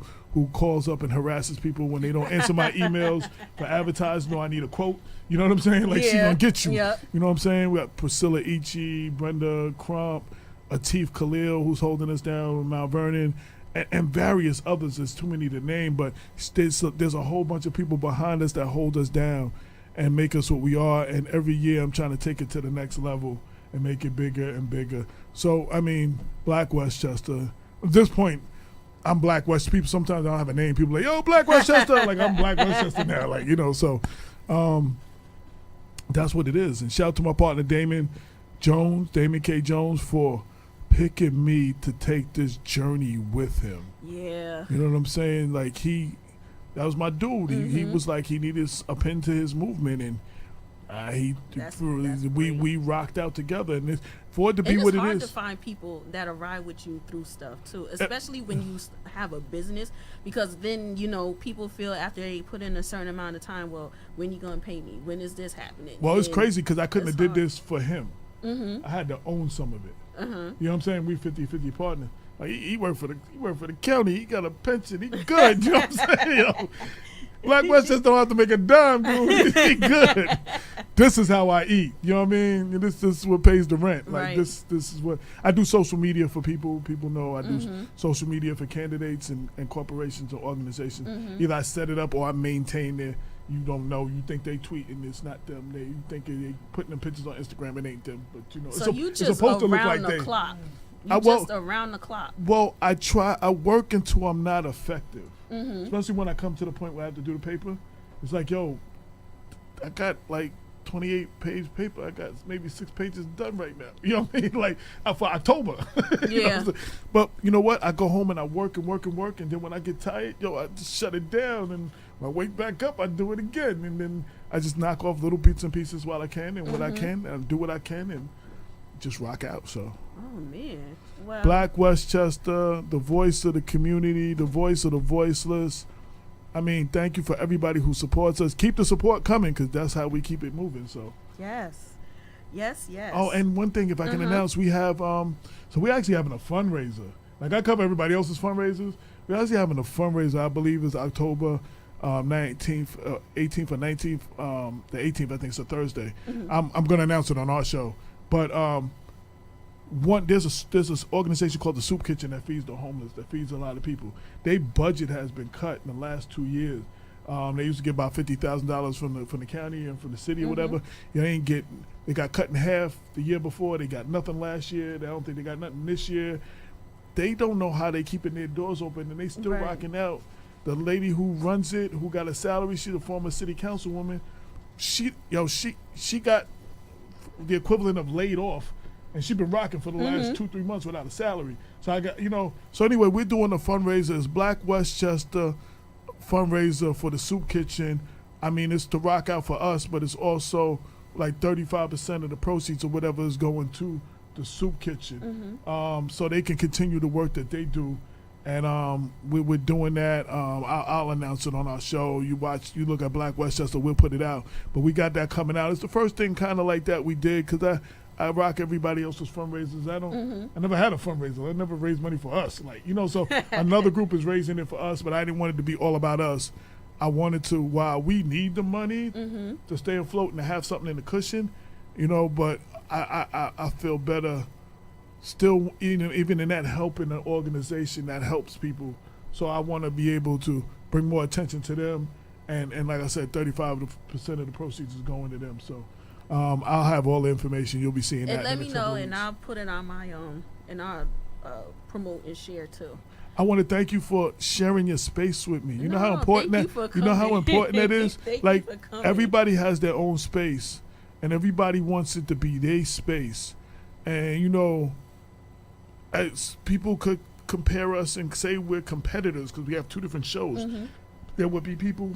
calls up and harasses people when they don't answer my emails for advertising. No, I need a quote. You know what I'm saying? Like, she gonna get you. You know what I'm saying? We got Priscilla Ichi, Brenda Crump, Atif Khalil, who's holding us down, Mount Vernon, and various others. There's too many to name, but there's a whole bunch of people behind us that hold us down and make us what we are. And every year I'm trying to take it to the next level and make it bigger and bigger. So, I mean, Black Westchester, at this point, I'm Black West. People sometimes I don't have a name. People are like, yo, Black Westchester. Like, I'm Black Westchester now. Like, you know, so that's what it is. And shout out to my partner, Damon K. Jones, for picking me to take this journey with him. Yeah. You know what I'm saying? Like, that was my dude. He was like, he needed a pin to his movement, and we rocked out together, and for it to be what it is. It's hard to find people that'll ride with you through stuff too, especially when you have a business, because then, you know, people feel after they put in a certain amount of time, well, when you gonna pay me? When is this happening? Well, it's crazy because I couldn't have did this for him. I had to own some of it. You know what I'm saying? We 50-50 partner. Like, he worked for the county. He got a pension. He good. You know what I'm saying? Yo, Black Westchester don't have to make a dime, dude. He good. This is how I eat. You know what I mean? This is what pays the rent. Like, this is what I do. Social media for people. People know I do social media for candidates and corporations or organizations. Either I set it up or I maintain it. You don't know. You think they tweet and it's not them. You think they putting them pictures on Instagram. It ain't them. But, you know, so it's supposed to look like they. Clock. Just around the clock. Well, I work until I'm not effective. Especially when I come to the point where I have to do the paper. It's like, yo, I got like 28-page paper. I got maybe 6 pages done right now. You know what I mean? Like, for October. You know, but you know what? I go home and I work and work and work. And then when I get tired, yo, I just shut it down. And when I wake back up, I do it again. And then I just knock off little bits and pieces while I can and what I can. And do what I can and just rock out. So. Oh, man. Well, Black Westchester, the voice of the community, the voice of the voiceless. I mean, thank you for everybody who supports us. Keep the support coming, because that's how we keep it moving. So yes. Oh, and one thing, if I can announce, we have so we're actually having a fundraiser. Like, I cover everybody else's fundraisers. We're actually having a fundraiser. I believe is October 19th, 18th or 19th. The 18th, I think, it's a Thursday. I'm going to announce it on our show, but. There's this organization called the Soup Kitchen that feeds the homeless, that feeds a lot of people. Their budget has been cut in the last 2 years. They used to get about $50,000 from the county and from the city or whatever. They got cut in half the year before. They got nothing last year. I don't think they got nothing this year. They don't know how they keeping their doors open, and they still rocking out. The lady who runs it, who got a salary, she's a former city councilwoman. She got the equivalent of laid off. And she's been rocking for the last 2-3 months without a salary. So I got, so anyway, we're doing a fundraiser. It's Black Westchester fundraiser for the Soup Kitchen. I mean, it's to rock out for us, but it's also like 35% of the proceeds or whatever is going to the soup kitchen, so they can continue the work that they do. And we're doing that. I'll announce it on our show. You look at Black Westchester, we'll put it out. But we got that coming out. It's the first thing kind of like that we did, because I rock everybody else's fundraisers. I never had a fundraiser. I never raised money for us. So another group is raising it for us, but I didn't want it to be all about us. I wanted to, while we need the money to stay afloat and to have something in the cushion, but I feel better still, even in that helping an organization that helps people. So I want to be able to bring more attention to them. And like I said, 35% of the proceeds is going to them. So I'll have all the information. You'll be seeing that. And let me know, and I'll put it on my and I'll promote and share too. I want to thank you for sharing your space with me. You know how important that. You know how important that is. Thank you for coming. Everybody has their own space, and everybody wants it to be their space. And as people could compare us and say we're competitors because we have two different shows, there would be people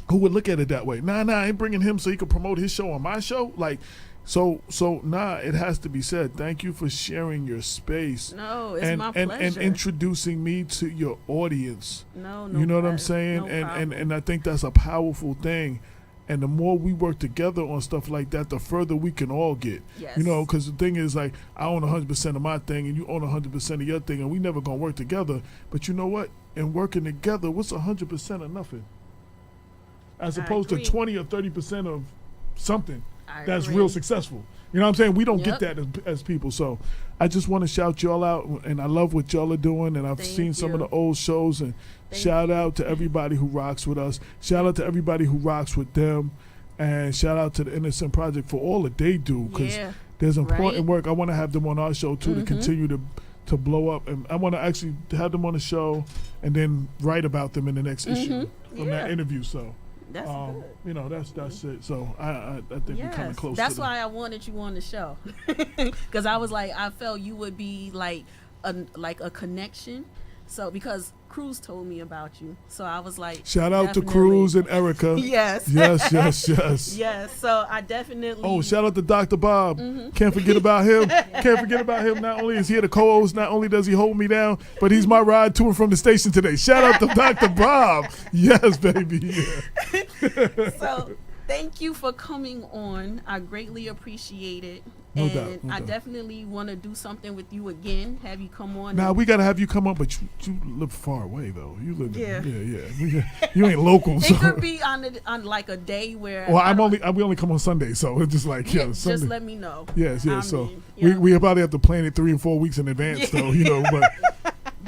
who would look at it that way. Nah, I ain't bringing him so he could promote his show on my show. It has to be said. Thank you for sharing your space. No, it's my pleasure. And introducing me to your audience. No, you know what I'm saying? No and I think that's a powerful thing. And the more we work together on stuff like that, the further we can all get. Yes. Because the thing is, I own 100% of my thing and you own 100% of your thing, and we never going to work together. But you know what? In working together, what's 100% of nothing? As opposed to 20 or 30% of something that's real successful. You know what I'm saying? We don't get that as people. So I just want to shout y'all out, and I love what y'all are doing, and I've seen some of the old shows, and shout out to everybody who rocks with us. Shout out to everybody who rocks with them, and shout out to the Innocent Project for all that they do, because there's important work. I want to have them on our show too to continue to blow up, and I want to actually have them on the show and then write about them in the next issue from that interview. So that's good. That's it. So I think we're kind of close. That's why I wanted you on the show, because I was like, I felt you would be like a connection. So because Cruz told me about you, so I was like, shout out to Cruz and Erica. Yes. Yes. So I definitely. Oh, shout out to Dr. Bob. Can't forget about him. Can't forget about him. Not only is he the co-host, not only does he hold me down, but he's my ride to and from the station today. Shout out to Dr. Bob. Yes, baby. Yeah. So thank you for coming on. I greatly appreciate it. No and doubt. I definitely want to do something with you again. Have you come on? Nah, we gotta have you come on, but you live far away though. You live, you ain't local. It so. could be on like a day where. Well, we only come on Sunday, so it's just like Sunday. Just let me know. Yes. So we probably have to plan it 3 and 4 weeks in advance, though.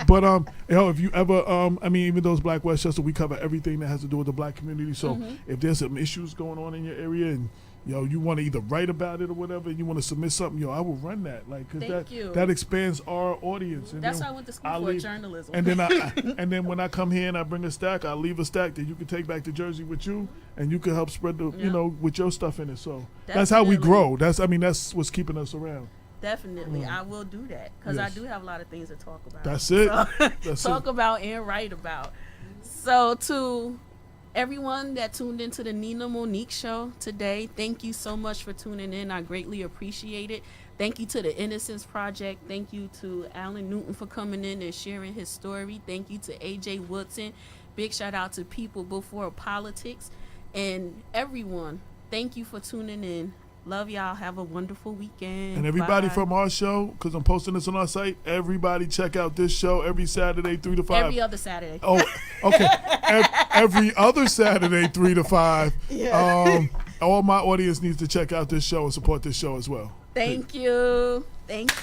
But if you ever even those Black Westchester, we cover everything that has to do with the Black community. So if there's some issues going on in your area and you want to either write about it or whatever, and you want to submit something, I will run that. That expands our audience. And that's why I went to school for journalism. And then when I come here and I bring a stack, I'll leave a stack that you can take back to Jersey with you, and you can help spread the with your stuff in it. So that's how we grow. That's what's keeping us around. Definitely, I will do that because I do have a lot of things to talk about. That's it. So, talk about and write about. So to everyone that tuned into the Nina Monique show today, thank you so much for tuning in. I greatly appreciate it. Thank you to the Innocence Project. Thank you to Alan Newton for coming in and sharing his story. Thank you to AJ Woodson. Big shout out to People Before Politics. And everyone, thank you for tuning in. Love y'all. Have a wonderful weekend. And everybody Bye. from our show, because I'm posting this on our site, everybody check out this show every Saturday 3 to 5. Every other Saturday. Oh, okay. Every other Saturday 3 to 5. Yeah. All my audience needs to check out this show and support this show as well. Thank you. Thank you.